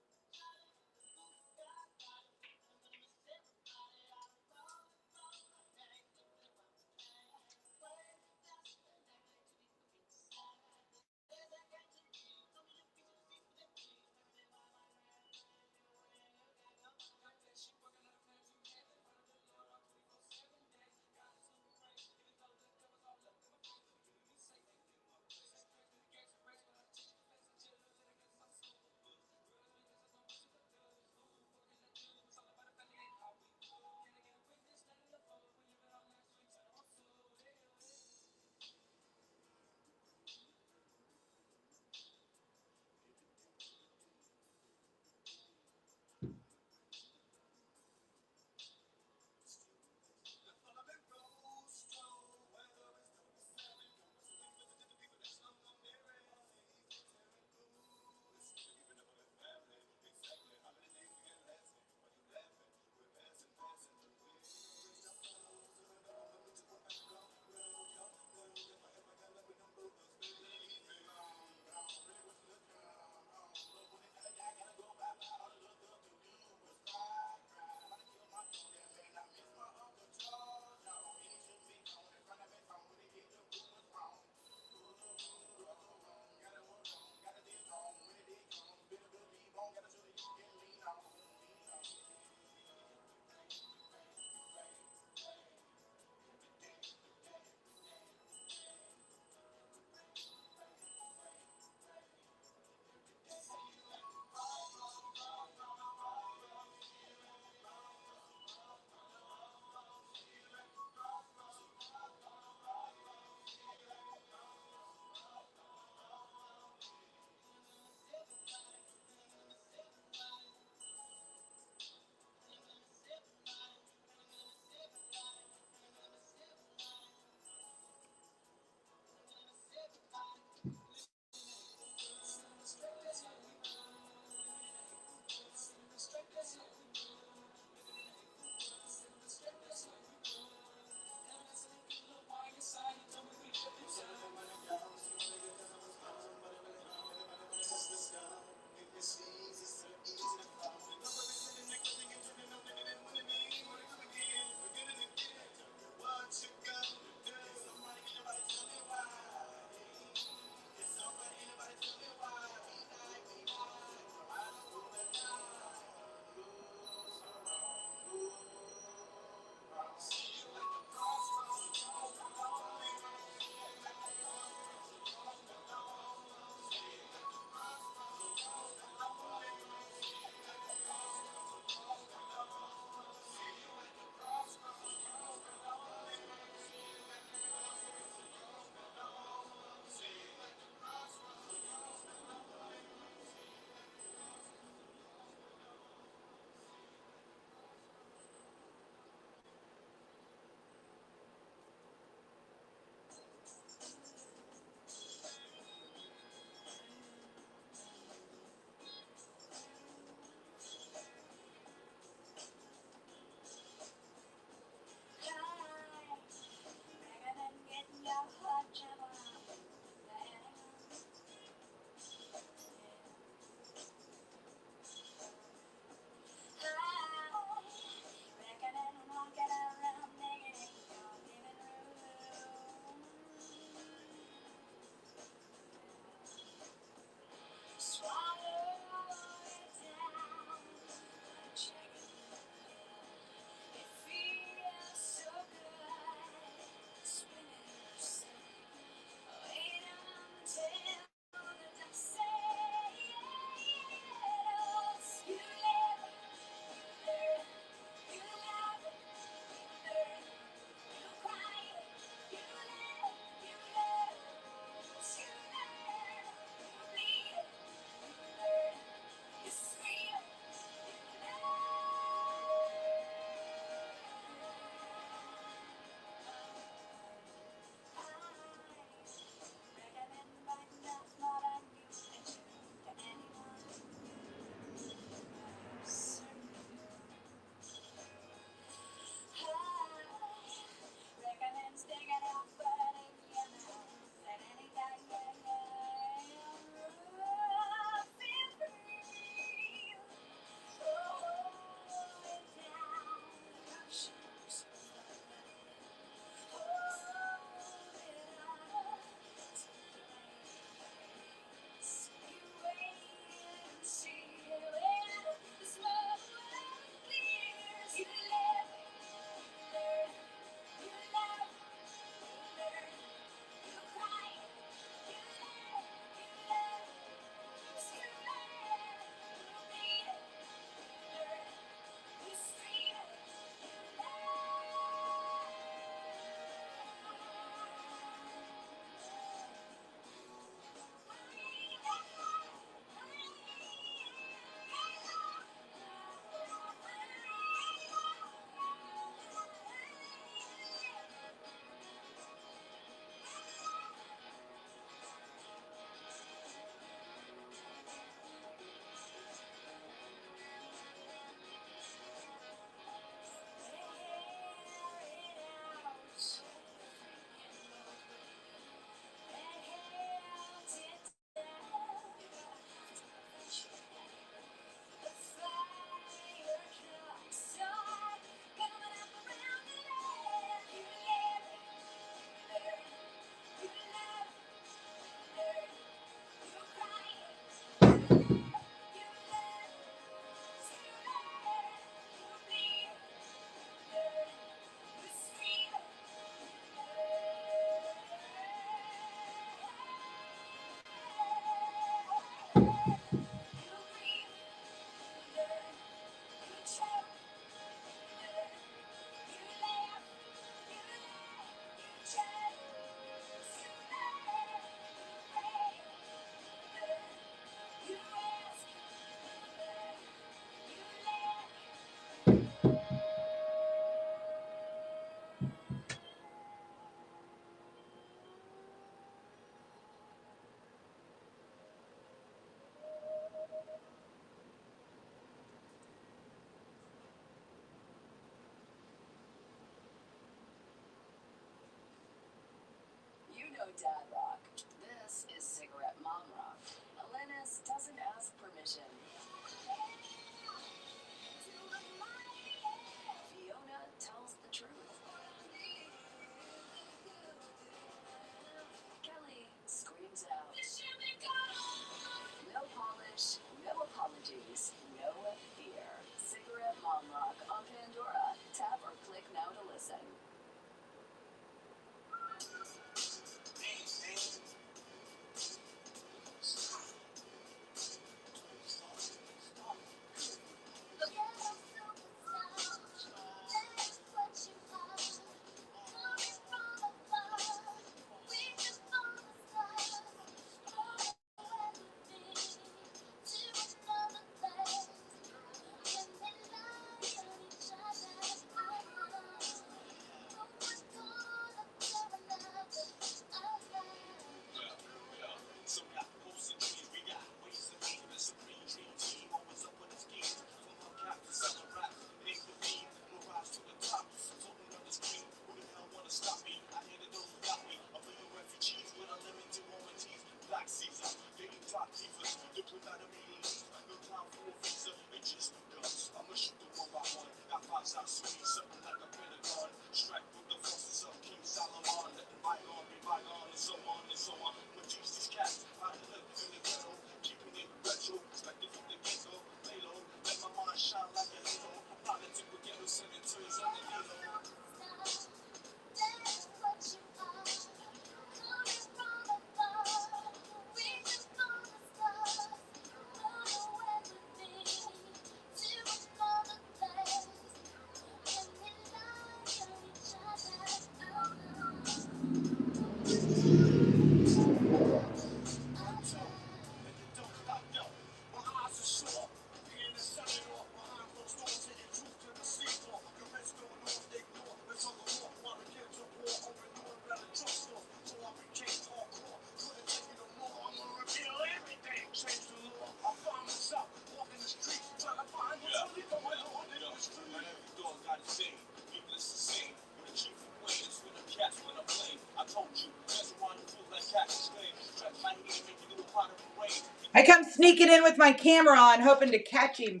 I come sneaking in with my camera on, hoping to catch him.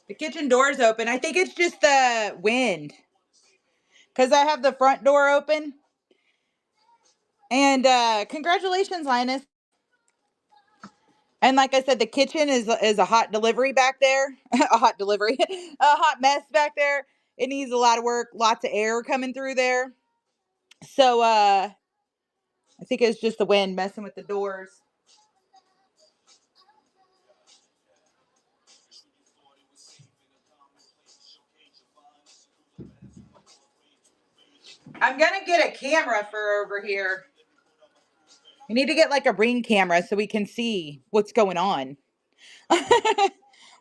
The kitchen door's open. I think it's just the wind, because I have the front door open. And congratulations, Linus. And like I said, the kitchen is a hot delivery back there. A hot delivery. A hot mess back there. It needs a lot of work, lots of air coming through there. So I think it's just the wind messing with the doors. I'm gonna get a camera for over here. We need to get like a Ring camera so we can see what's going on.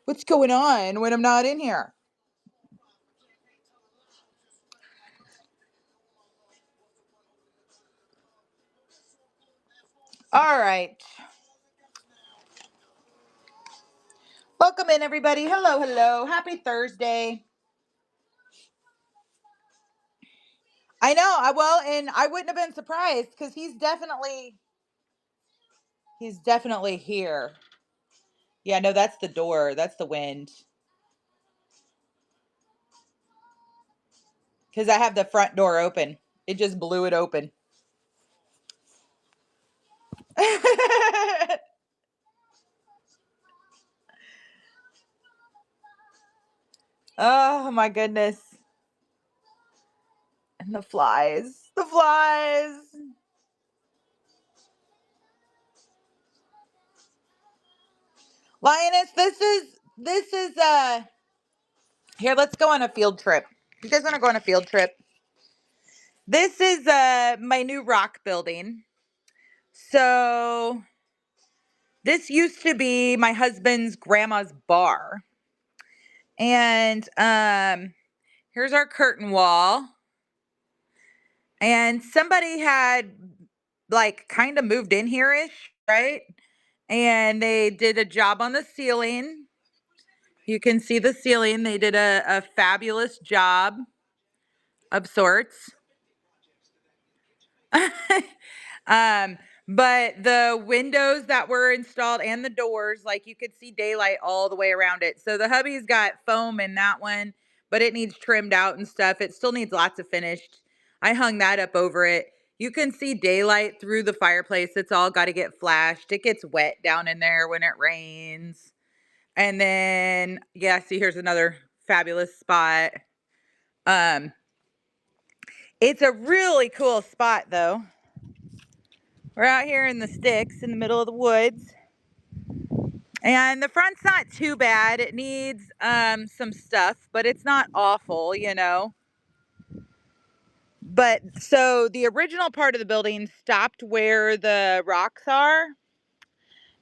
What's going on when I'm not in here? All right. Welcome in, everybody. Hello, hello. Happy Thursday. I know. Well, and I wouldn't have been surprised because he's definitely here. Yeah, no, that's the door. That's the wind. Because I have the front door open. It just blew it open. Oh my goodness. And the flies. The flies. Lioness, this is here, let's go on a field trip. You guys want to go on a field trip? This is my new rock building. So this used to be my husband's grandma's bar. And here's our curtain wall. And somebody had like kind of moved in here-ish, right? And they did a job on the ceiling. You can see the ceiling. They did a fabulous job of sorts. um, but the windows that were installed and the doors, like you could see daylight all the way around it. So the hubby's got foam in that one, but it needs trimmed out and stuff. It still needs lots of finished. I hung that up over it. You can see daylight through the fireplace. It's all got to get flashed. It gets wet down in there when it rains. And then, yeah, see, here's another fabulous spot. Um, it's a really cool spot, though. We're out here in the sticks in the middle of the woods. And the front's not too bad. It needs some stuff, but it's not awful, you know. But so the original part of the building stopped where the rocks are.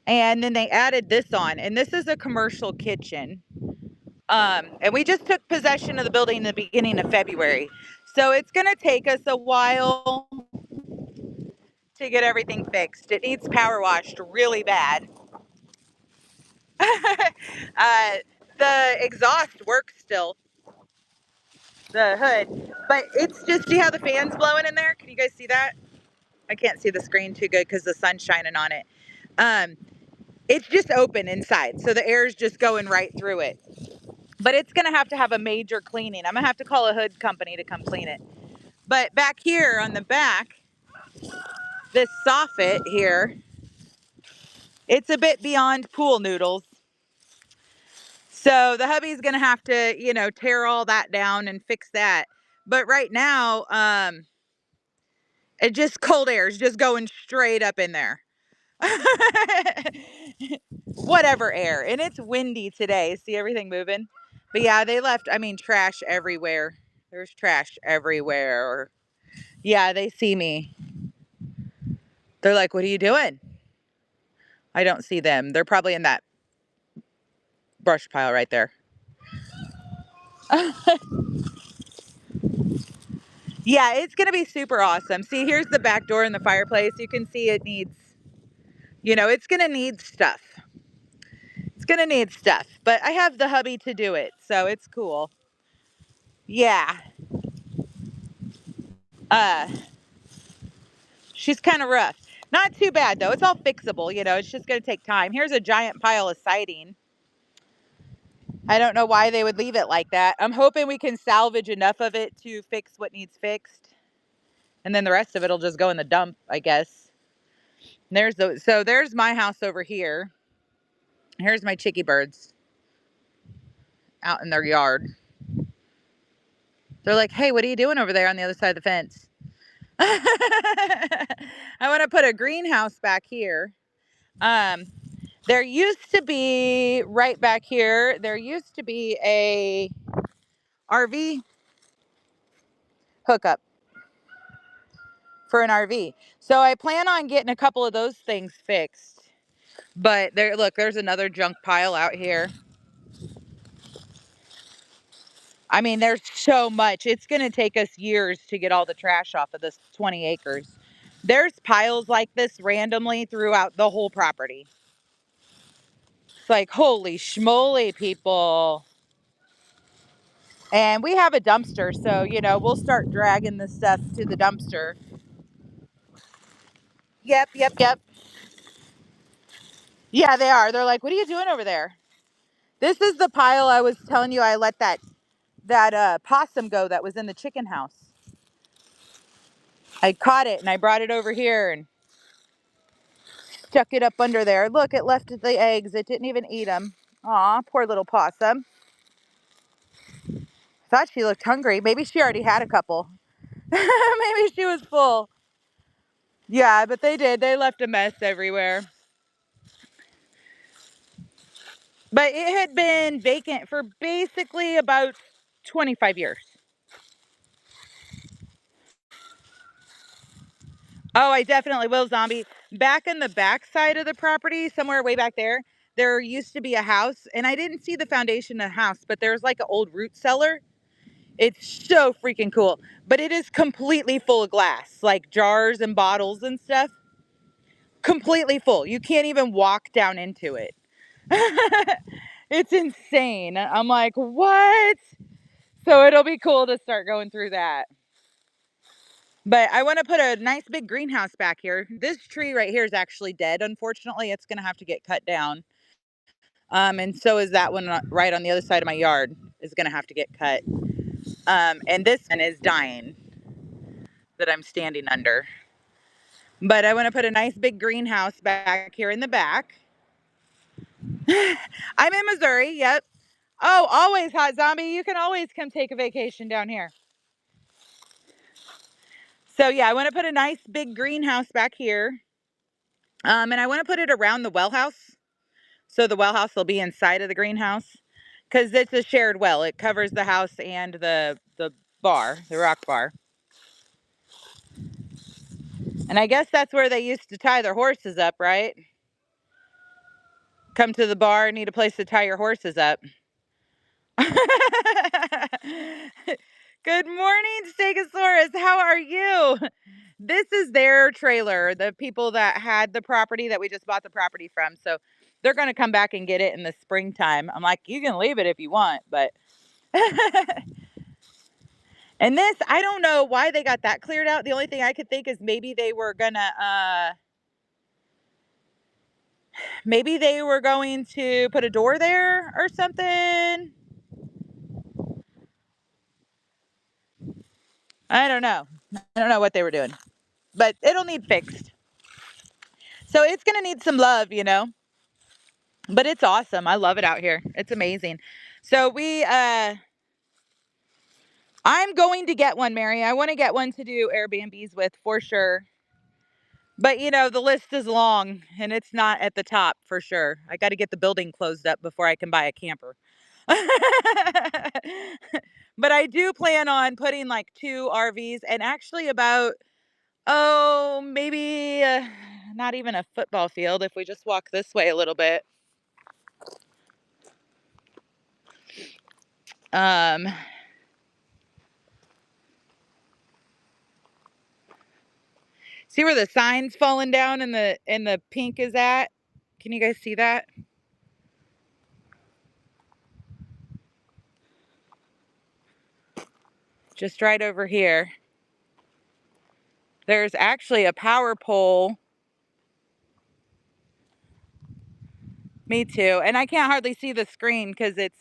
And then they added this on. And this is a commercial kitchen. And we just took possession of the building in the beginning of February. So it's going to take us a while to get everything fixed. It needs power washed really bad. The exhaust works still, the hood, but it's just, see how the fan's blowing in there? Can you guys see that? I can't see the screen too good because the sun's shining on it. It's just open inside, so the air is just going right through it. but it's going to have a major cleaning. I'm going to have to call a hood company to come clean it. But back here on the back, this soffit here, it's a bit beyond pool noodles. So the hubby's going to have to, you know, tear all that down and fix that. But right now, it just cold air is just going straight up in there. Whatever air. And it's windy today. See everything moving? But yeah, they left, I mean, trash everywhere. There's trash everywhere. Yeah, they see me. They're like, what are you doing? I don't see them. They're probably in that brush pile right there. Yeah, it's going to be super awesome. See, here's the back door and the fireplace. You can see it needs, you know, it's going to need stuff. It's going to need stuff. But I have the hubby to do it, so it's cool. Yeah. She's kind of rough. Not too bad, though. It's all fixable, you know. It's just going to take time. Here's a giant pile of siding. I don't know why they would leave it like that. I'm hoping we can salvage enough of it to fix what needs fixed. And then the rest of it will just go in the dump, I guess. So there's my house over here. Here's my chickie birds out in their yard. They're like, hey, what are you doing over there on the other side of the fence? I want to put a greenhouse back here. There used to be, right back here, there used to be a RV hookup for an RV. So I plan on getting a couple of those things fixed. But there, look, there's another junk pile out here. I mean, there's so much. It's going to take us years to get all the trash off of this 20 acres. There's piles like this randomly throughout the whole property. It's like, holy schmoly, people. And we have a dumpster, so, you know, we'll start dragging this stuff to the dumpster. Yep. Yeah, they are. They're like, what are you doing over there? This is the pile I was telling you I let that possum go that was in the chicken house. I caught it and I brought it over here and stuck it up under there. Look, it left the eggs. It didn't even eat them. Aw, poor little possum. Thought she looked hungry. Maybe she already had a couple. Maybe she was full. Yeah, but they did. They left a mess everywhere. But it had been vacant for basically about 25 years. Oh, I definitely will, Zombie. Back in the back side of the property, somewhere way back there, there used to be a house, and I didn't see the foundation of the house, but there's like an old root cellar. It's so freaking cool, but it is completely full of glass, like jars and bottles and stuff. Completely full. You can't even walk down into it. It's insane. I'm like, what? So it'll be cool to start going through that. But I want to put a nice big greenhouse back here. This tree right here is actually dead. Unfortunately, it's going to have to get cut down. And so is that one right on the other side of my yard is going to have to get cut. And this one is dying that I'm standing under. But I want to put a nice big greenhouse back here in the back. I'm in Missouri. Yep. Oh, always Hot Zombie. You can always come take a vacation down here. So yeah, I want to put a nice big greenhouse back here. And I want to put it around the well house. So the well house will be inside of the greenhouse because it's a shared well. It covers the house and the bar, the rock bar. And I guess that's where they used to tie their horses up, right? Come to the bar, need a place to tie your horses up. Good morning, Stegosaurus. How are you? This is their trailer, the people that had the property that we just bought the property from. So they're going to come back and get it in the springtime. I'm like, you can leave it if you want, but. And this, I don't know why they got that cleared out. The only thing I could think is maybe they were going to put a door there or something. I don't know. I don't know what they were doing, but it'll need fixed. So it's going to need some love, you know, but it's awesome. I love it out here. It's amazing. So I'm going to get one, Mary. I want to get one to do Airbnbs with for sure. But you know, the list is long and it's not at the top for sure. I got to get the building closed up before I can buy a camper. But I do plan on putting like 2 RVs and actually about, oh, maybe not even a football field if we just walk this way a little bit. Um, See where the sign's falling down and the pink is at? Can you guys see that? Just right over here. There's actually a power pole. Me too. And I can't hardly see the screen because it's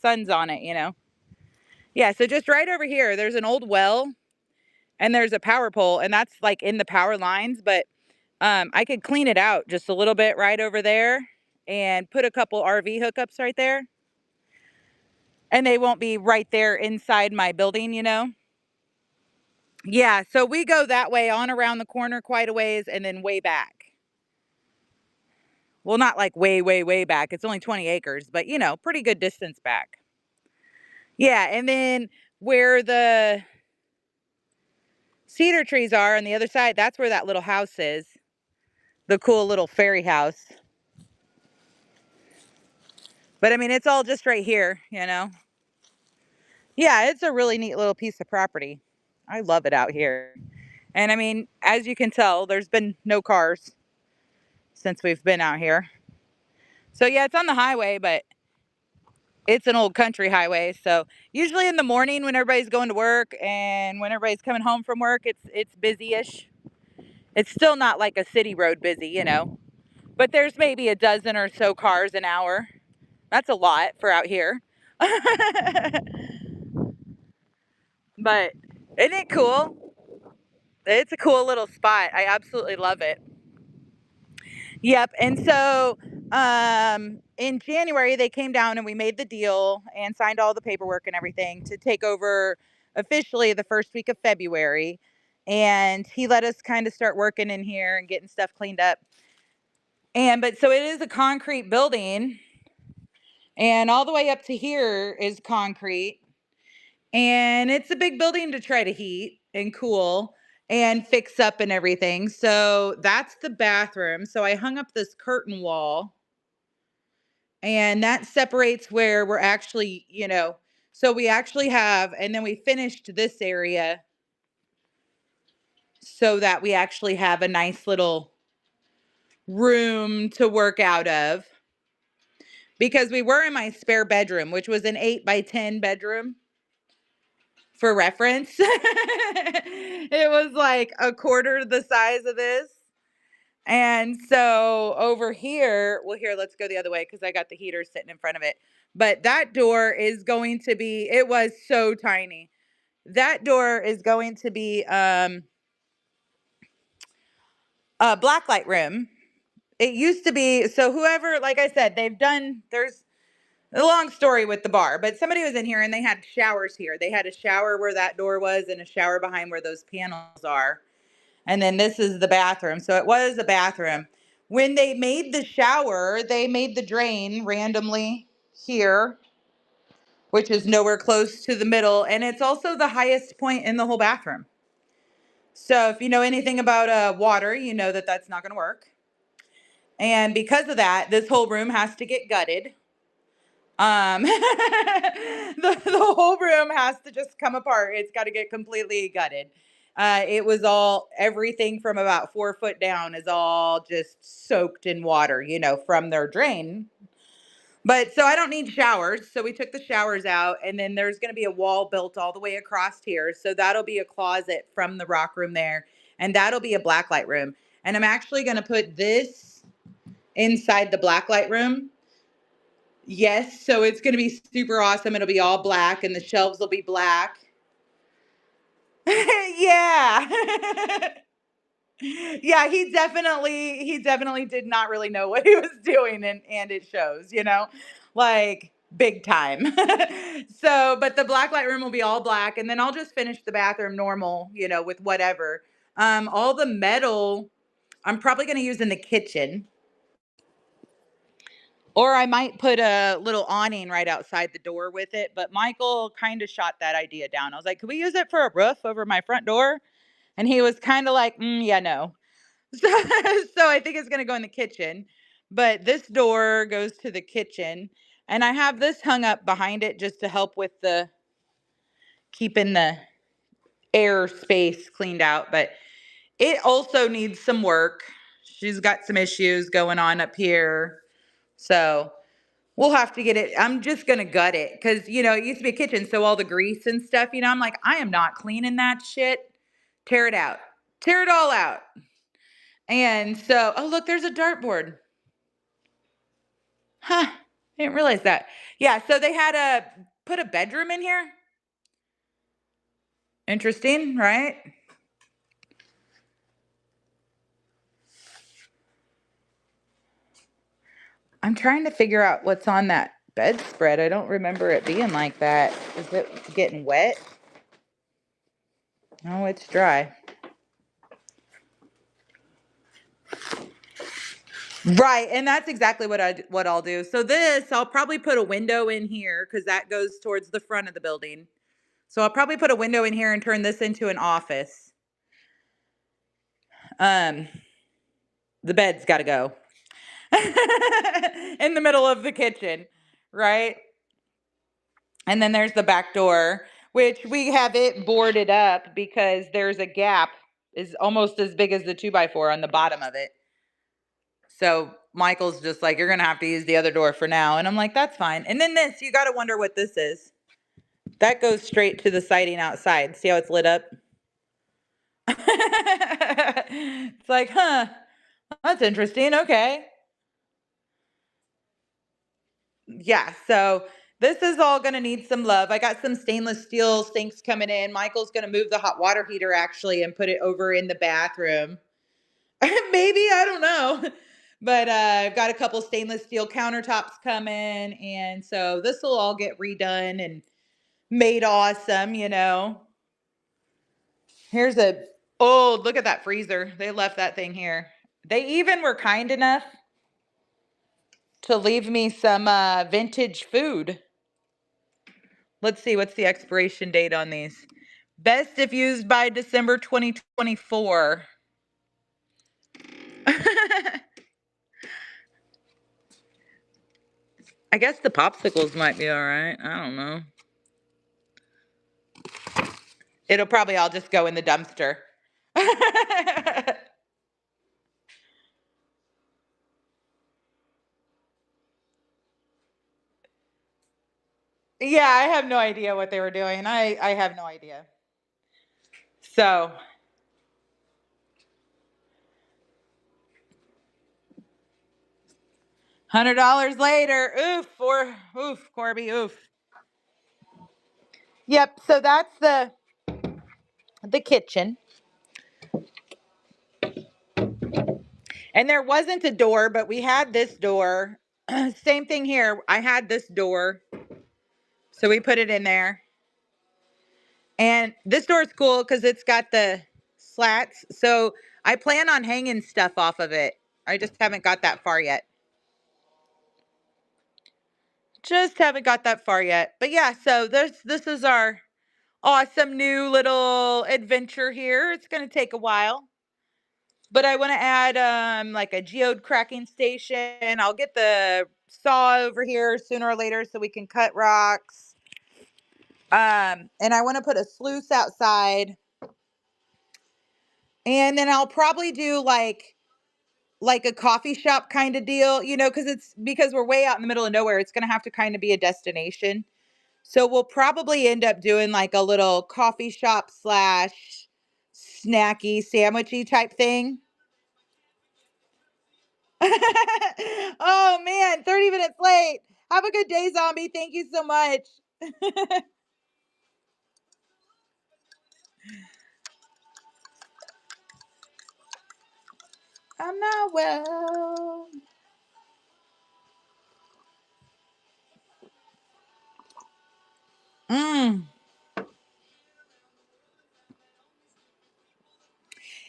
sun's on it, you know. Yeah, so just right over here, there's an old well and there's a power pole, and that's like in the power lines, but I could clean it out just a little bit right over there and put a couple RV hookups right there. And they won't be right there inside my building, you know. Yeah, so we go that way on around the corner quite a ways and then way back. Well, not like way, way, way back. It's only 20 acres, but you know, pretty good distance back. Yeah, and then where the cedar trees are on the other side, that's where that little house is. The cool little fairy house. But I mean, it's all just right here, you know. Yeah, it's a really neat little piece of property. I love it out here. And I mean, as you can tell, there's been no cars since we've been out here. So yeah, it's on the highway, but it's an old country highway. So usually in the morning when everybody's going to work and when everybody's coming home from work, it's busy-ish. It's still not like a city road busy, you know. But there's maybe a dozen or so cars an hour. That's a lot for out here. But isn't it cool? It's a cool little spot. I absolutely love it. Yep. And so in January, they came down and we made the deal and signed all the paperwork and everything to take over officially the first week of February. And he let us kind of start working in here and getting stuff cleaned up. But so it is a concrete building, and all the way up to here is concrete. And it's a big building to try to heat and cool and fix up and everything. So that's the bathroom. So I hung up this curtain wall, and that separates where we're actually, you know, so we actually have, and then we finished this area so that we actually have a nice little room to work out of, because we were in my spare bedroom, which was an 8 by 10 bedroom. For reference, it was like a quarter the size of this. And so over here, well, here, let's go the other way because I got the heater sitting in front of it. But that door is going to be, it was so tiny. That door is going to be a blacklight room. It used to be, so whoever, like I said, there's a long story with the bar, but somebody was in here and they had showers here. They had a shower where that door was and a shower behind where those panels are. And then this is the bathroom. So it was a bathroom. When they made the shower, they made the drain randomly here, which is nowhere close to the middle. And it's also the highest point in the whole bathroom. So if you know anything about water, you know that that's not going to work. And because of that, this whole room has to get gutted. The whole room has to just come apart. It's got to get completely gutted. It was all, everything from about 4 foot down is all just soaked in water, you know, from their drain. But so I don't need showers. So we took the showers out, and then there's going to be a wall built all the way across here. So that'll be a closet from the rock room there. And that'll be a blacklight room. And I'm actually going to put this inside the blacklight room. Yes, so it's going to be super awesome. It'll be all black and the shelves will be black. Yeah. Yeah, he definitely did not really know what he was doing, and it shows, like big time. So, but the black light room will be all black, and then I'll just finish the bathroom normal, with whatever. All the metal I'm probably going to use in the kitchen. Or I might put a little awning right outside the door with it. But Michael kind of shot that idea down. I was like, could we use it for a roof over my front door? And he was kind of like, yeah, no. So, so I think it's going to go in the kitchen. But this door goes to the kitchen. And I have this hung up behind it just to help with the keeping the air space cleaned out. But it also needs some work. She's got some issues going on up here. So we'll have to get it. I'm just going to gut it because, it used to be a kitchen. So all the grease and stuff, I'm like, I am not cleaning that shit. Tear it out. Tear it all out. And so, oh, look, there's a dartboard. Huh. Didn't realize that. Yeah. So they had put a bedroom in here. Interesting, right? I'm trying to figure out what's on that bedspread. I don't remember it being like that. Is it getting wet? No, it's dry. Right, and that's exactly what I'll do. So this, I'll probably put a window in here because that goes towards the front of the building. So I'll probably put a window in here and turn this into an office. Um, the bed's got to go in the middle of the kitchen, right? And then there's the back door, which we have it boarded up because there's a gap is almost as big as the 2x4 on the bottom of it. So Michael's just like, you're going to have to use the other door for now. And I'm like, that's fine. And then this, you got to wonder what this is. That goes straight to the siding outside. See how it's lit up? It's like, huh, that's interesting. Okay. Yeah. So this is all going to need some love. I got some stainless steel sinks coming in. Michael's going to move the hot water heater actually and put it over in the bathroom. Maybe, I don't know. But I've got a couple stainless steel countertops coming. And so this will all get redone and made awesome. Here's look at that freezer. They left that thing here. They even were kind enough to leave me some vintage food. Let's see, what's the expiration date on these? Best if used by December 2024. I guess the popsicles might be all right. I don't know. It'll probably all just go in the dumpster. Yeah, I have no idea what they were doing. I have no idea. So, $100 later. Oof, Corby, oof. Yep, so that's the kitchen. And there wasn't a door, but we had this door. Same thing here. I had this door. So we put it in there. And this door is cool because it's got the slats. So I plan on hanging stuff off of it. I just haven't got that far yet. Just haven't got that far yet. But yeah, so this is our awesome new little adventure here. It's going to take a while. But I want to add like a geode cracking station. I'll get the saw over here sooner or later so we can cut rocks. And I want to put a sluice outside. And then I'll probably do like a coffee shop kind of deal, because we're way out in the middle of nowhere. It's going to have to kind of be a destination. So we'll probably end up doing like a little coffee shop slash snacky sandwichy type thing. Oh man, 30 minutes late. Have a good day, zombie. Thank you so much. I'm not well.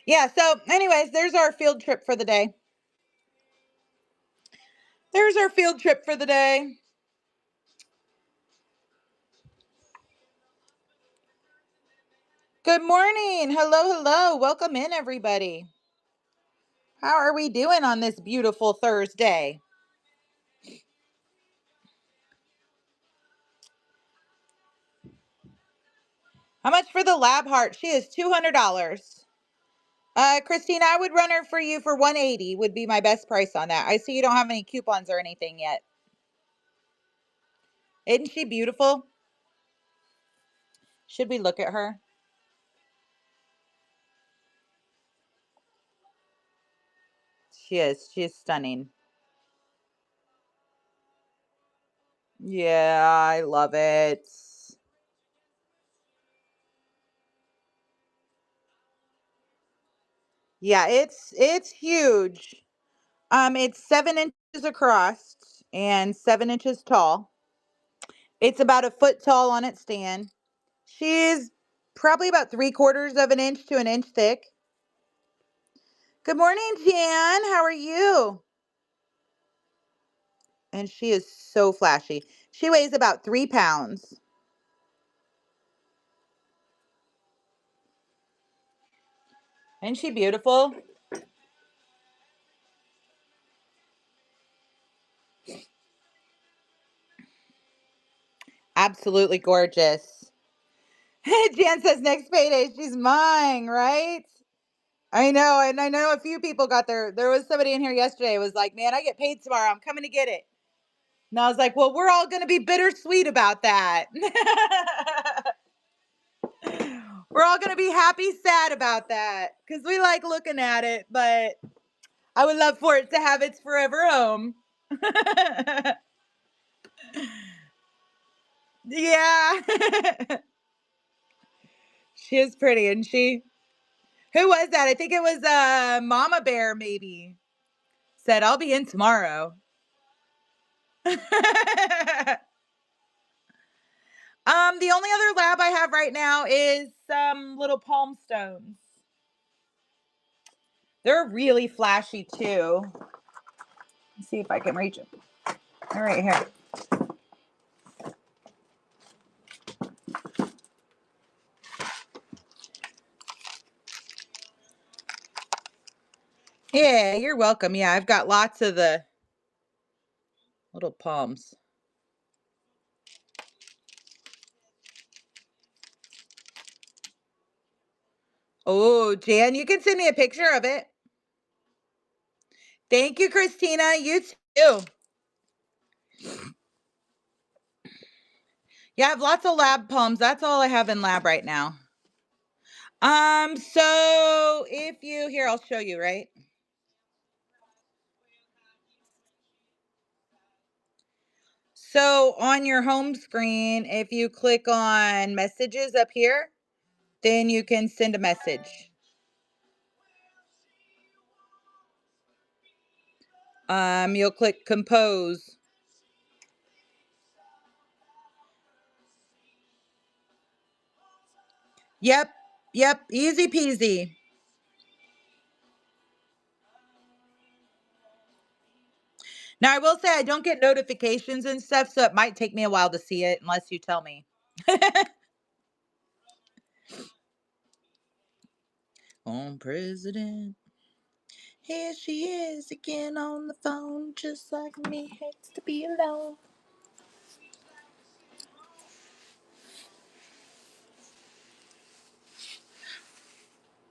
Yeah, so anyways, there's our field trip for the day. There's our field trip for the day. Good morning. Hello, hello. Welcome in, everybody. How are we doing on this beautiful Thursday? How much for the lab heart? She is $200. Christine, I would run her for you for $180 would be my best price on that. I see you don't have any coupons or anything yet. Isn't she beautiful? Should we look at her? She is. She is stunning. Yeah, I love it. Yeah, it's huge. It's 7 inches across and 7 inches tall. It's about a foot tall on its stand. She's probably about 3/4 of an inch to an inch thick. Good morning, Jan. How are you? And she is so flashy. She weighs about 3 pounds. Isn't she beautiful? Absolutely gorgeous. Jan says next payday, she's mine, right? I know, and I know a few people got there was somebody in here yesterday was like, man, I get paid tomorrow. I'm coming to get it. And I was like, well, we're all going to be bittersweet about that. We're all going to be happy, sad about that because we like looking at it, but I would love for it to have its forever home. Yeah. She is pretty, and who was that? I think it was Mama Bear, maybe. Said, I'll be in tomorrow. The only other lab I have right now is some little palm stones. They're really flashy too. Let's see if I can reach them. All right, here. Yeah, you're welcome. Yeah, I've got lots of the little palms. Oh, Jan, you can send me a picture of it. Thank you, Christina. You too. Yeah, I have lots of lab palms. That's all I have in lab right now. So if you here, I'll show you, right? So on your home screen, if you click on messages up here, then you can send a message. You'll click compose. Yep, easy peasy. Now I will say I don't get notifications and stuff, so it might take me a while to see it unless you tell me. On president. Here she is again on the phone, just like me, hates to be alone.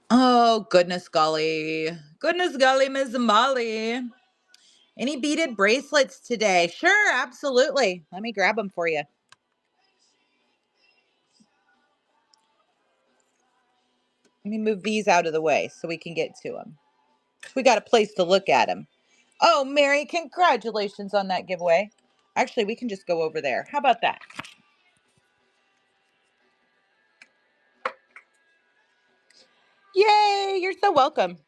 Oh, goodness golly. Goodness golly, Miss Molly. Any beaded bracelets today? Sure, absolutely. Let me grab them for you. Let me move these out of the way so we can get to them. We got a place to look at them. Oh, Mary, congratulations on that giveaway. Actually, we can just go over there. How about that? Yay, you're so welcome.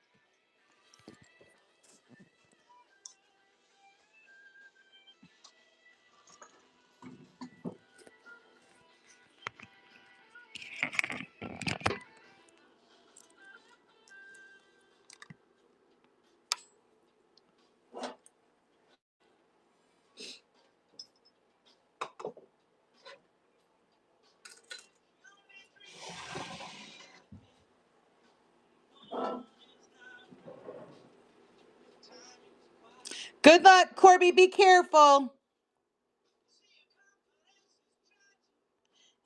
Good luck, Corby. Be careful.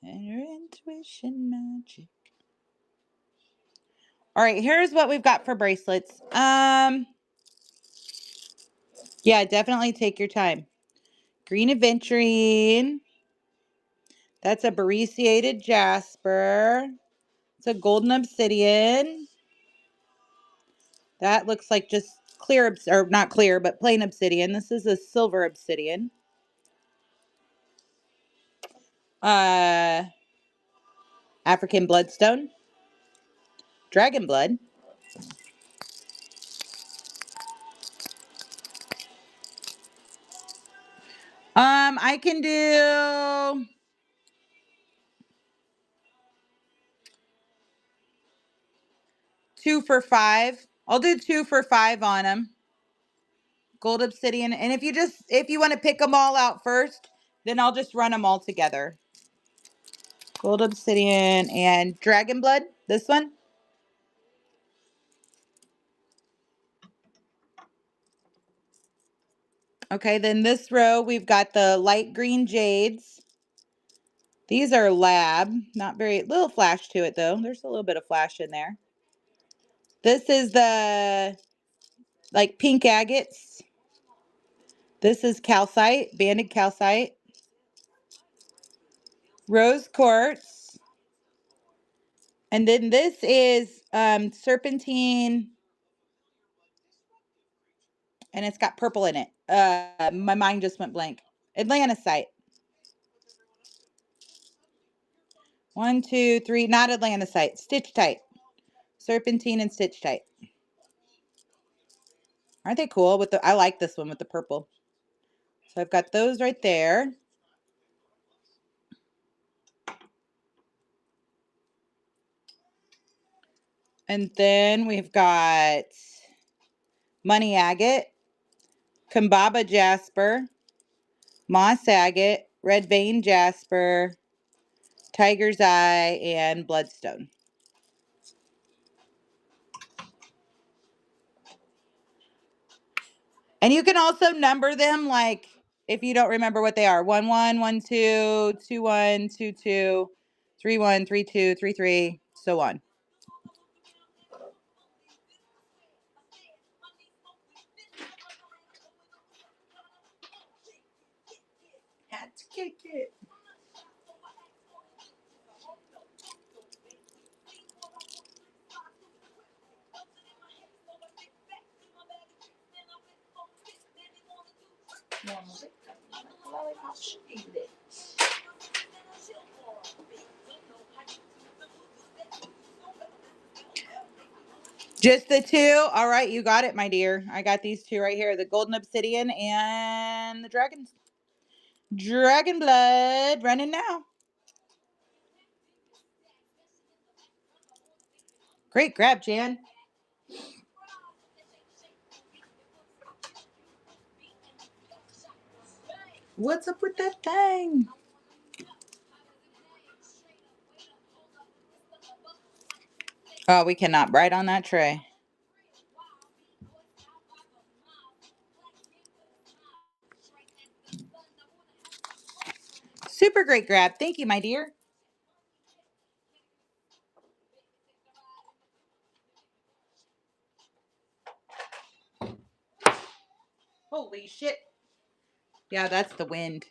And your intuition magic. All right, here's what we've got for bracelets. Yeah, definitely take your time. Green aventurine. That's a bariciated jasper. It's a golden obsidian. That looks like just clear, or not clear, but plain obsidian. This is a silver obsidian. African bloodstone. Dragon blood. I can do 2 for $5. I'll do 2 for $5 on them. Gold obsidian. And if you want to pick them all out first, then I'll just run them all together. Gold obsidian and dragon blood. This one. Okay, then this row we've got the light green jades. These are lab. Not very, little flash to it though. There's a little bit of flash in there. This is the like pink agates. This is calcite, banded calcite. Rose quartz. And then this is serpentine, and it's got purple in it. My mind just went blank. Atlantisite. 1, 2, 3, not Atlantisite. Stitch-tite. Serpentine and stitch-tite. Aren't they cool? I like this one with the purple. So I've got those right there. And then we've got money agate, Kambaba jasper, moss agate, red vein jasper, tiger's eye, and bloodstone. And you can also number them, like if you don't remember what they are. 1 1 1 2 2 1 2 2 3 1 3 2 3 3, so on. Had to kick it. Just the two? All right, you got it, my dear. I got these two right here. The golden obsidian and the dragon blood running now. Great grab, Jan. What's up with that thing? Oh, we cannot write on that tray. Super great grab. Thank you, my dear. Holy shit. Yeah, that's the wind.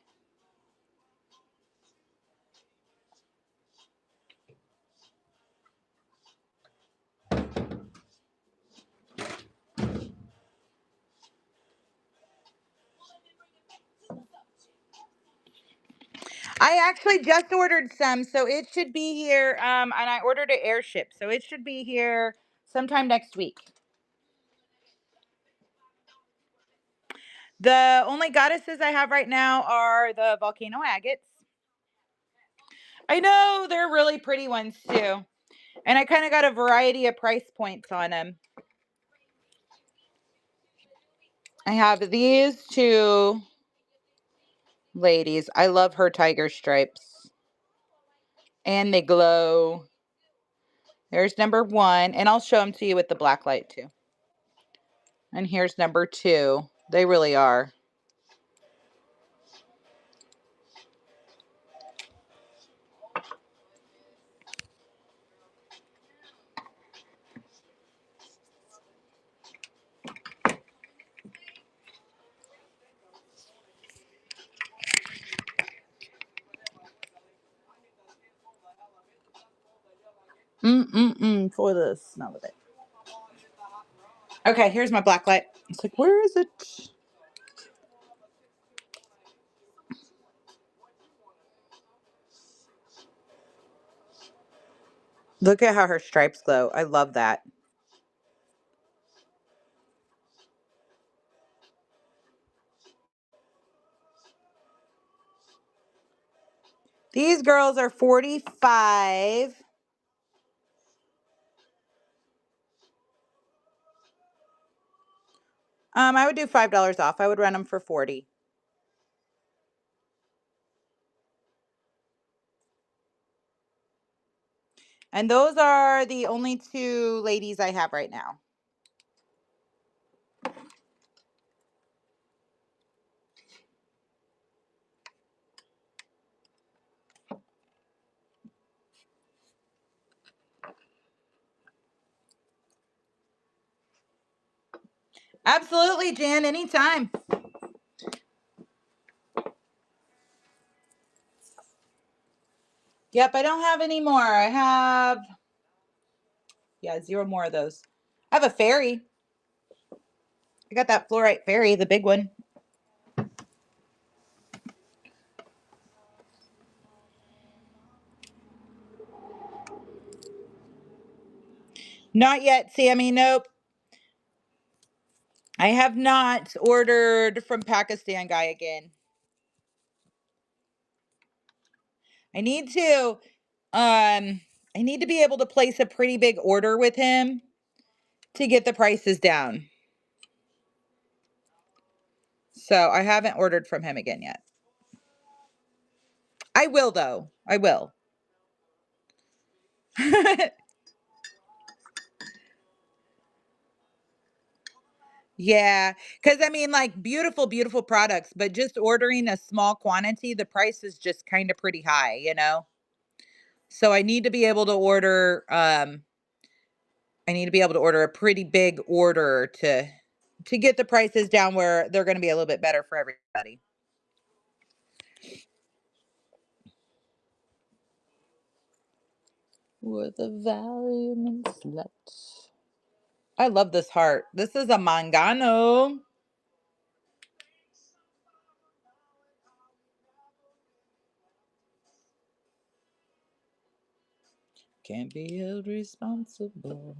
I actually just ordered some, so it should be here. And I ordered an airship, so it should be here sometime next week. The only goddesses I have right now are the volcano agates. I know, they're really pretty ones too. And I kind of got a variety of price points on them. I have these two ladies. I love her tiger stripes. And they glow. There's number 1. And I'll show them to you with the black light too. And here's number 2. They really are. For the smell of it. Okay, here's my black light. It's like, where is it? Look at how her stripes glow. I love that. These girls are 45. I would do $5 off. I would run them for 40. And those are the only two ladies I have right now. Absolutely, Jan, anytime. Yep, I don't have any more. I have, yeah, 0 more of those. I have a fairy. I got that fluorite fairy, the big one. Not yet, Sammy. Nope. I have not ordered from Pakistan guy again. I need to I need to be able to place a pretty big order with him to get the prices down. So I haven't ordered from him again yet. I will though. I will. Yeah, because I mean, like beautiful, beautiful products, but just ordering a small quantity, the price is just kind of pretty high, you know? So I need to be able to order, I need to be able to order a pretty big order to get the prices down where they're going to be a little bit better for everybody. With a volume and slut. I love this heart. This is a Mangano. Can't be held responsible.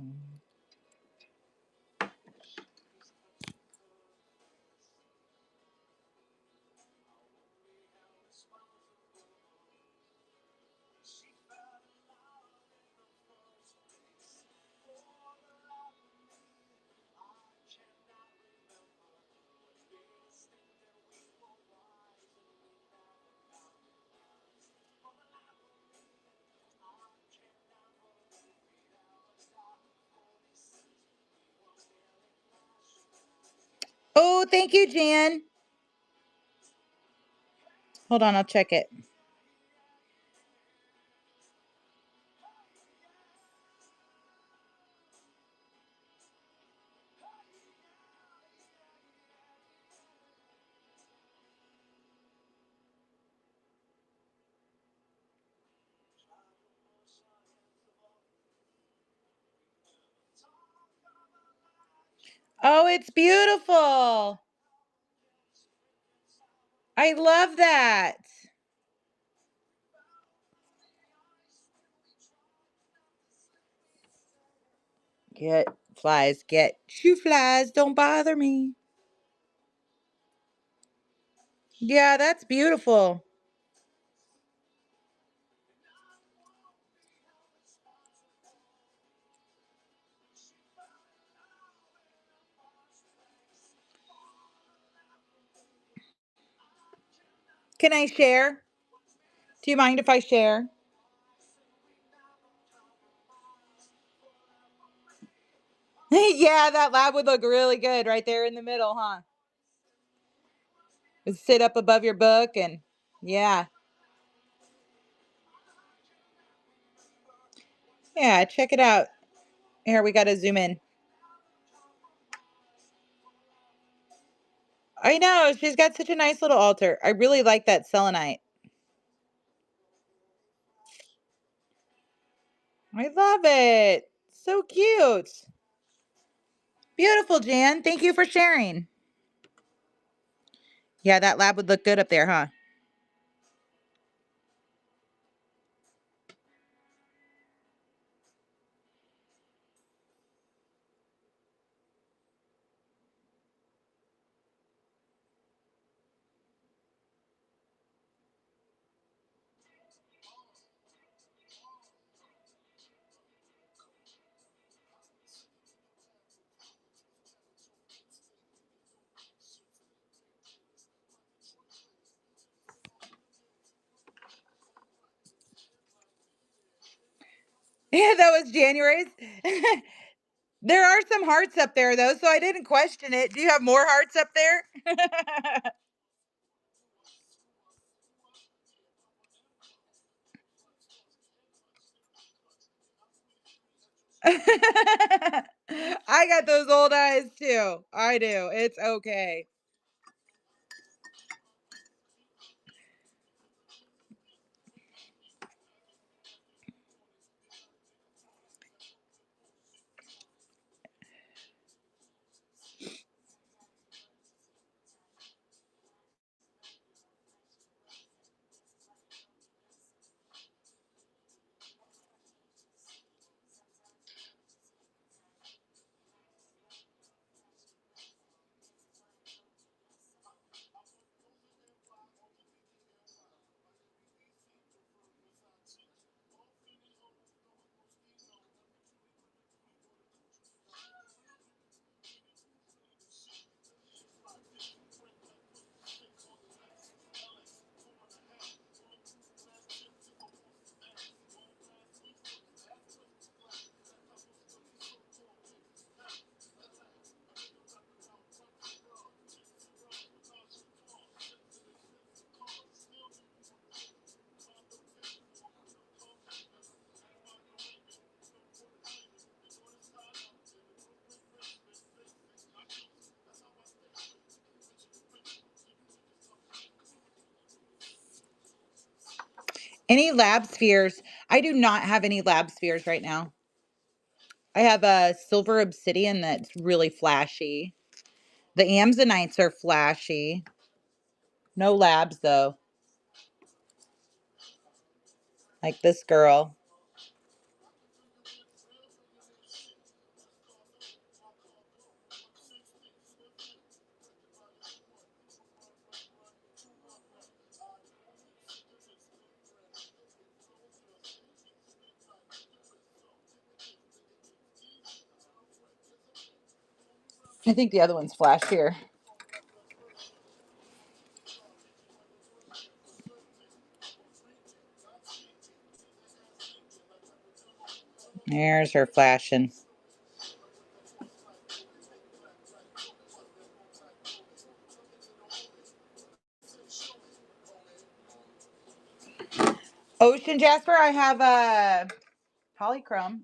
Oh, thank you, Jan. Hold on, I'll check it. Oh, it's beautiful. I love that. Get flies, get shoe flies. Don't bother me. Yeah, that's beautiful. Can I share? Do you mind if I share? Yeah, that lab would look really good right there in the middle, huh? Sit up above your book and yeah. Yeah, check it out. Here, we got to zoom in. I know, she's got such a nice little altar. I really like that selenite. I love it. So cute. Beautiful, Jan. Thank you for sharing. Yeah, that lab would look good up there, huh? Yeah, that was January's. There are some hearts up there, though, so I didn't question it. Do you have more hearts up there? I got those old eyes, too. I do. It's okay. Any lab spheres? I do not have any lab spheres right now. I have a silver obsidian that's really flashy. The Amazonites are flashy. No labs, though. Like this girl. I think the other one's flashier. There's her flashing. Ocean Jasper, I have a polychrome.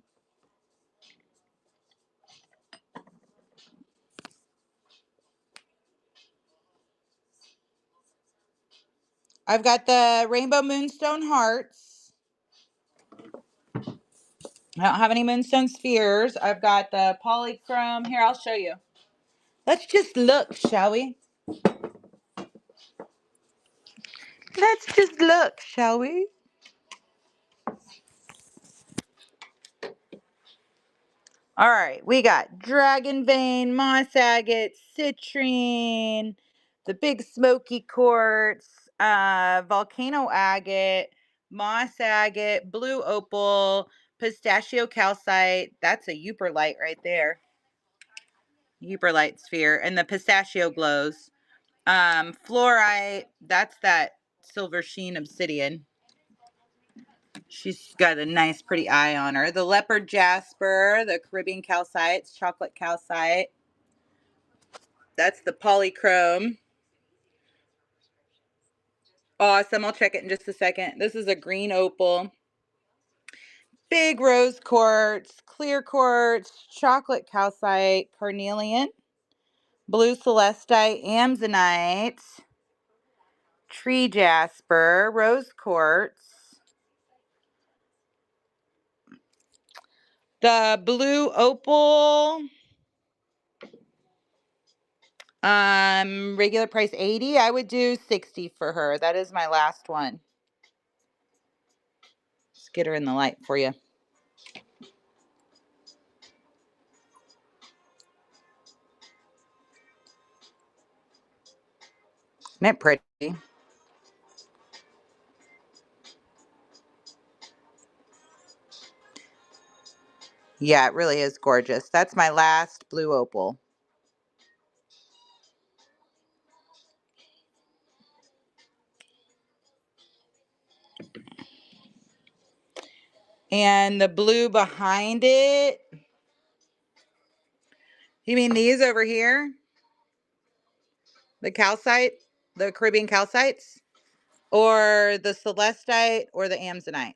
I've got the Rainbow Moonstone Hearts. I don't have any Moonstone Spheres. I've got the polychrome. Here, I'll show you. Let's just look, shall we? Let's just look, shall we? All right, we got Dragon Vein, Moss Agate, Citrine, the Big Smoky Quartz, Volcano Agate, Moss Agate, Blue Opal, Pistachio Calcite. That's a Euperlite right there. Euperlite sphere. And the Pistachio Glows. Fluorite, that's that Silver Sheen Obsidian. She's got a nice, pretty eye on her. The Leopard Jasper, the Caribbean Calcite, Chocolate Calcite. That's the Polychrome. Awesome. I'll check it in just a second. This is a green opal, big rose quartz, clear quartz, chocolate calcite, carnelian, blue celestite, amzonite, tree jasper, rose quartz, the blue opal, regular price 80. I would do 60 for her. That is my last one. Let's get her in the light for you. Isn't it pretty? Yeah, it really is gorgeous. That's my last blue opal. And the blue behind it, you mean these over here? The calcite, the Caribbean calcites, or the celestite, or the amzonite?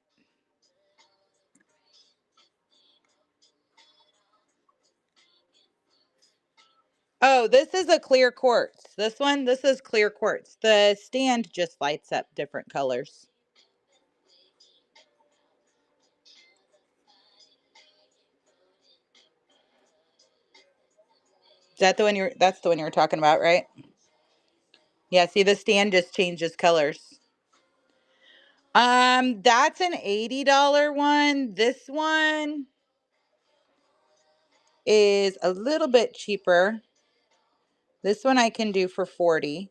Oh, this is a clear quartz. This is clear quartz. The stand just lights up different colors. Is that the one that's the one you were talking about, right? Yeah, see the stand just changes colors. That's an $80 one. This one is a little bit cheaper. This one I can do for 40.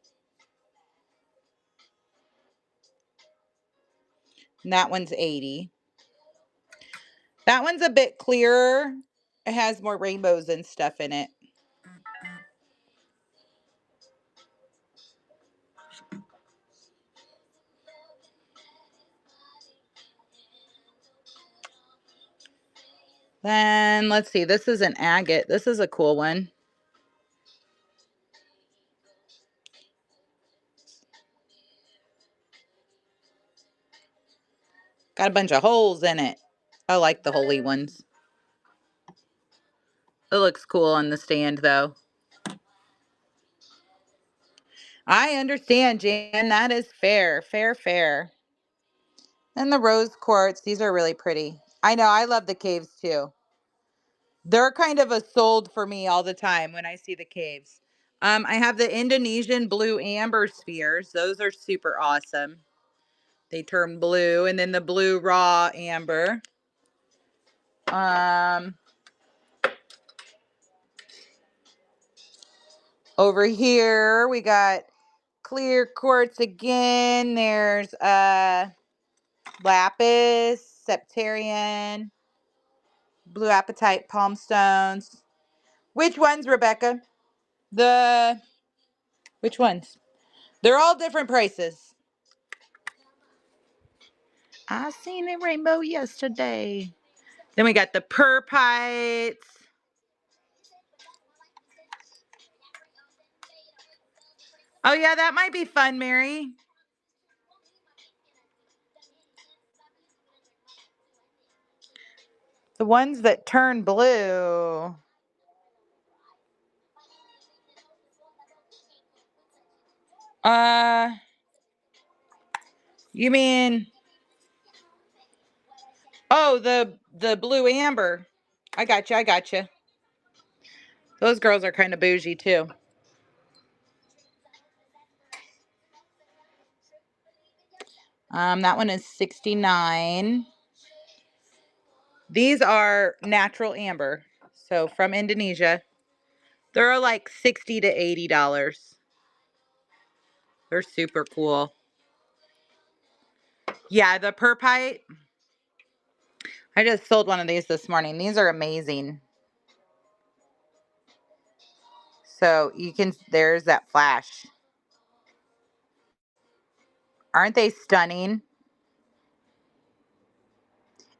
And that one's 80. That one's a bit clearer. It has more rainbows and stuff in it. Then let's see. This is an agate. This is a cool one. Got a bunch of holes in it. I like the holy ones. It looks cool on the stand though. I understand, Jan. That is fair. Fair, fair. And the rose quartz. These are really pretty. I know. I love the caves too. They're kind of a sold for me all the time when I see the caves. I have the Indonesian blue amber spheres. Those are super awesome. They turn blue. And then the blue raw amber. Over here we got clear quartz again. There's lapis, septarian, blue apatite, palm stones. Which ones, Rebecca? Which ones? They're all different prices. I seen a rainbow yesterday. Then we got the perpites. Oh yeah, that might be fun, Mary. The ones that turn blue. Uh, you mean, oh, the blue amber. I got you. I got you. Those girls are kind of bougie too. That one is 69. These are natural amber, so from Indonesia. They're like $60 to $80. They're super cool. Yeah, the perpite. I just sold one of these this morning. These are amazing. So you can, there's that flash. Aren't they stunning?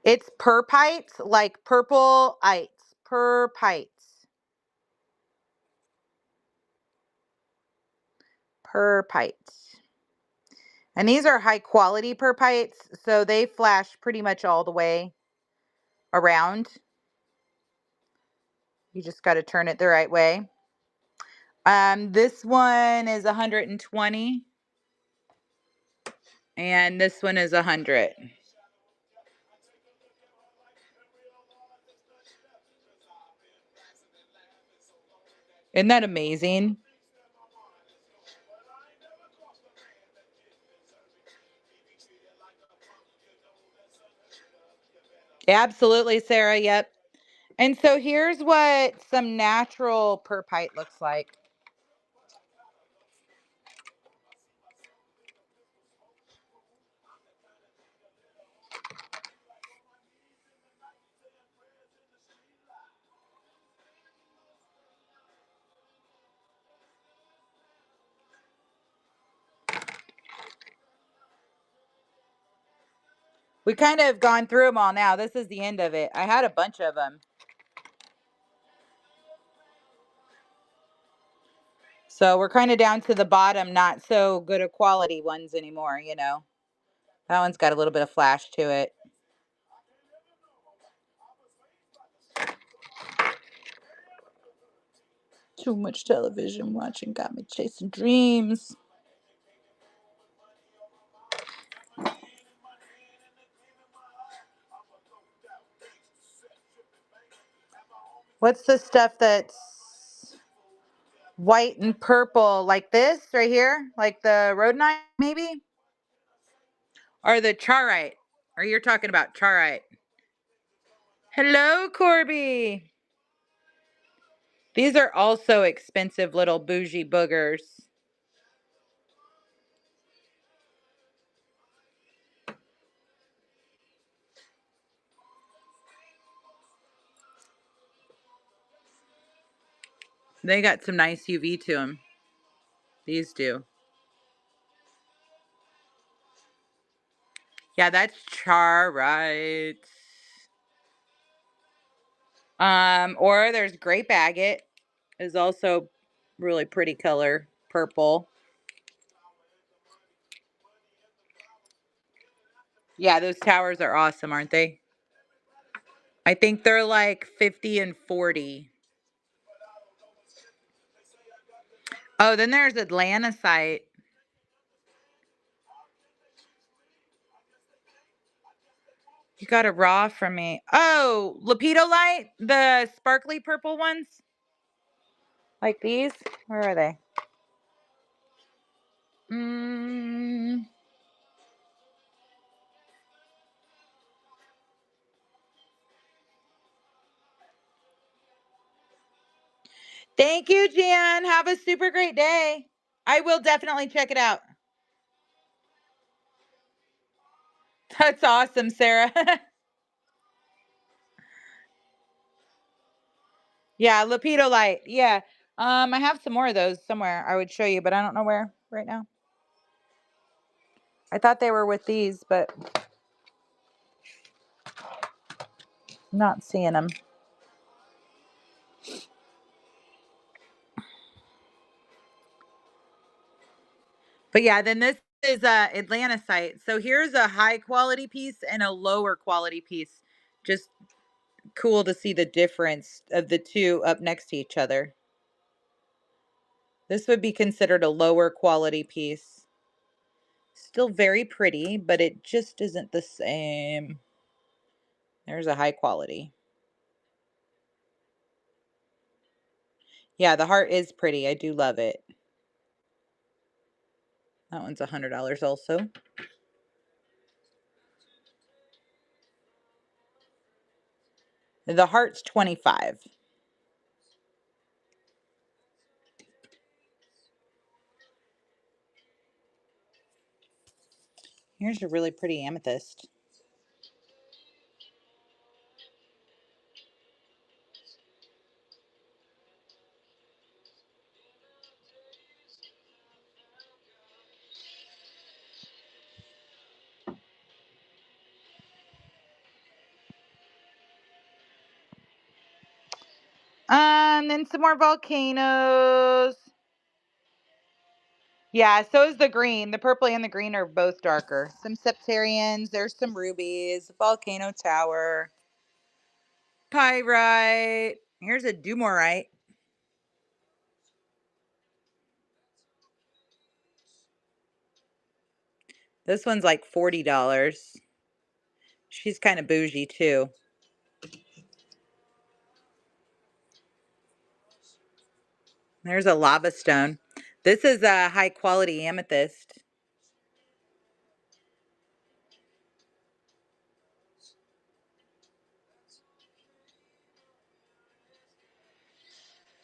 It's perpites, like purple ites. Perpites. Perpites. And these are high quality perpites, so they flash pretty much all the way around. You just got to turn it the right way. This one is 120 and this one is 100. Isn't that amazing? Absolutely, Sarah. Yep. And so here's what some natural perpite looks like. We kind of gone through them all now. This is the end of it. I had a bunch of them. So we're kind of down to the bottom, not so good a quality ones anymore, you know. That one's got a little bit of flash to it. Too much television watching got me chasing dreams. What's the stuff that's white and purple like this right here? Like the rhodonite maybe? Or the charite? Or you're talking about charite? Hello, Corby. These are also expensive little bougie boogers. They got some nice UV to them. These do. Yeah, that's charite. Or there's grape agate is also really pretty color, purple. Yeah, those towers are awesome, aren't they? I think they're like 50 and 40. Oh, then there's Atlantisite. You got a raw from me. Oh, Lepidolite, the sparkly purple ones. Like these. Where are they? Mm. Thank you, Jan. Have a super great day. I will definitely check it out. That's awesome, Sarah. Yeah, Lepidolite. Yeah. I have some more of those somewhere I would show you, but I don't know where right now. I thought they were with these, but not seeing them. But yeah, then this is Atlantisite. So here's a high quality piece and a lower quality piece. Just cool to see the difference of the two up next to each other. This would be considered a lower quality piece. Still very pretty, but it just isn't the same. There's a high quality. Yeah, the heart is pretty. I do love it. That one's $100 also. The heart's 25. Here's a really pretty amethyst. Then some more volcanoes. Yeah, so is the green. The purple and the green are both darker. Some septarians. There's some rubies. Volcano tower. Pyrite. Here's a dumorite. This one's like $40. She's kind of bougie too. There's a lava stone. This is a high quality amethyst.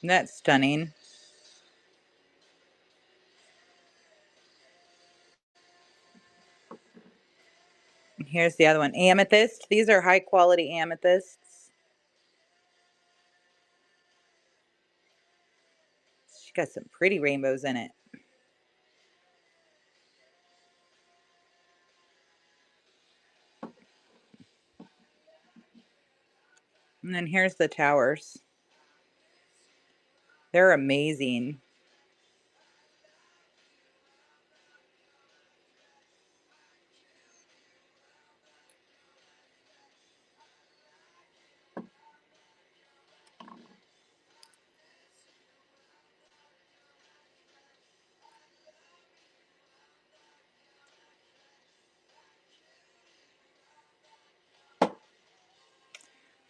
That's stunning. Here's the other one. Amethyst. These are high quality amethysts. She got some pretty rainbows in it. And then here's the towers. They're amazing.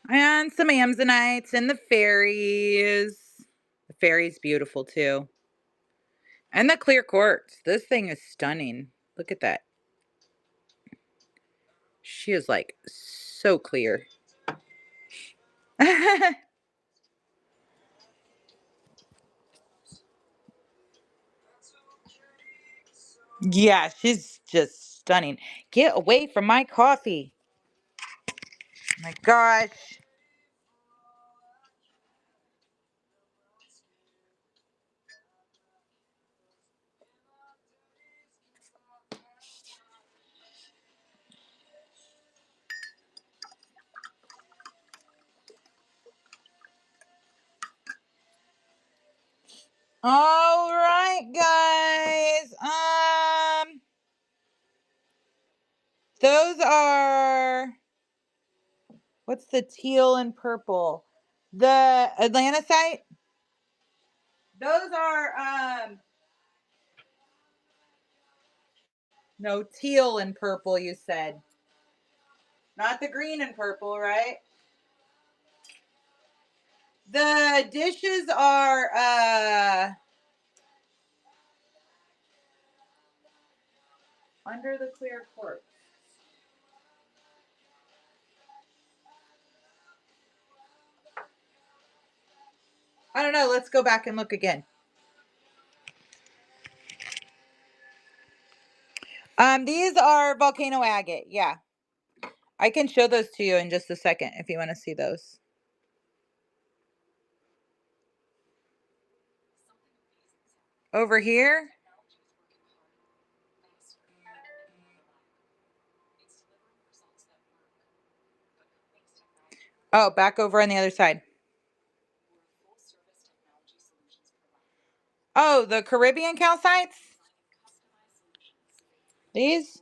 And some amazonites and the fairies. The fairy's beautiful too. And the clear quartz. This thing is stunning. Look at that. She is like so clear. Yeah, she's just stunning. Get away from my coffee. My gosh. All right, guys. Those are, what's the teal and purple? The Atlantisite? Those are no, teal and purple you said. Not the green and purple, right? The dishes are under the clear quartz. I don't know. Let's go back and look again. These are volcano agate. Yeah. I can show those to you in just a second if you want to see those. Over here. Oh, back over on the other side. Oh, the Caribbean calcites? These?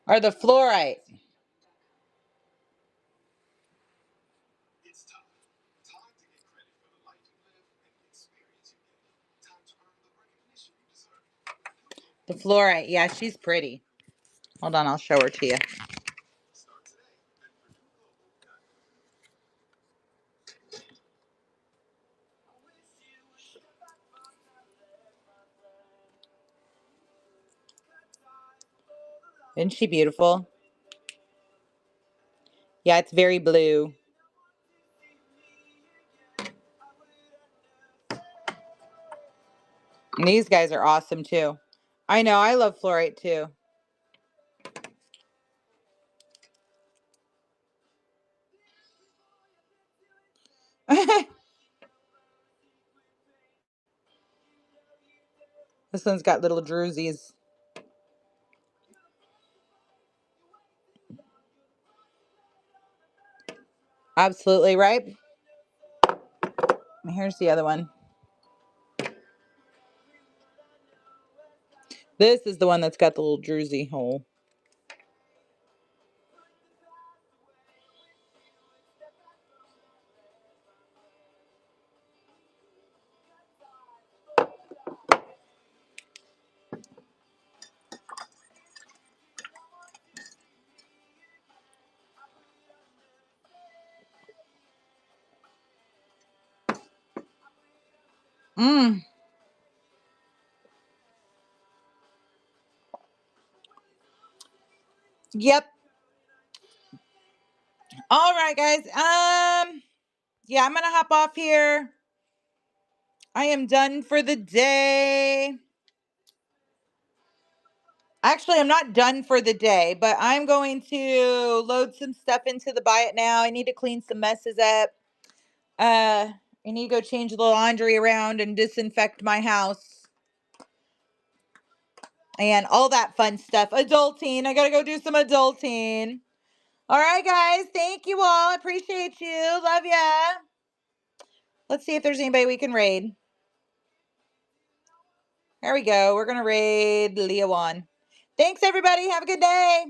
Are the fluorite. The fluorite. Yeah, she's pretty. Hold on, I'll show her to you. Isn't she beautiful? Yeah, it's very blue. And these guys are awesome too. I know, I love fluorite too. This one's got little drusies. Absolutely right. Here's the other one. This is the one that's got the little druzy hole. Mmm. Yep. All right, guys. Yeah, I'm gonna hop off here. I am done for the day. Actually, I'm not done for the day, but I'm going to load some stuff into the Buy It Now. I need to clean some messes up. I need to go change the laundry around and disinfect my house and all that fun stuff. Adulting. I gotta go do some adulting. All right, guys. Thank you all. Appreciate you. Love ya. Let's see if there's anybody we can raid. There we go. We're gonna raid Leah Wan. Thanks, everybody. Have a good day.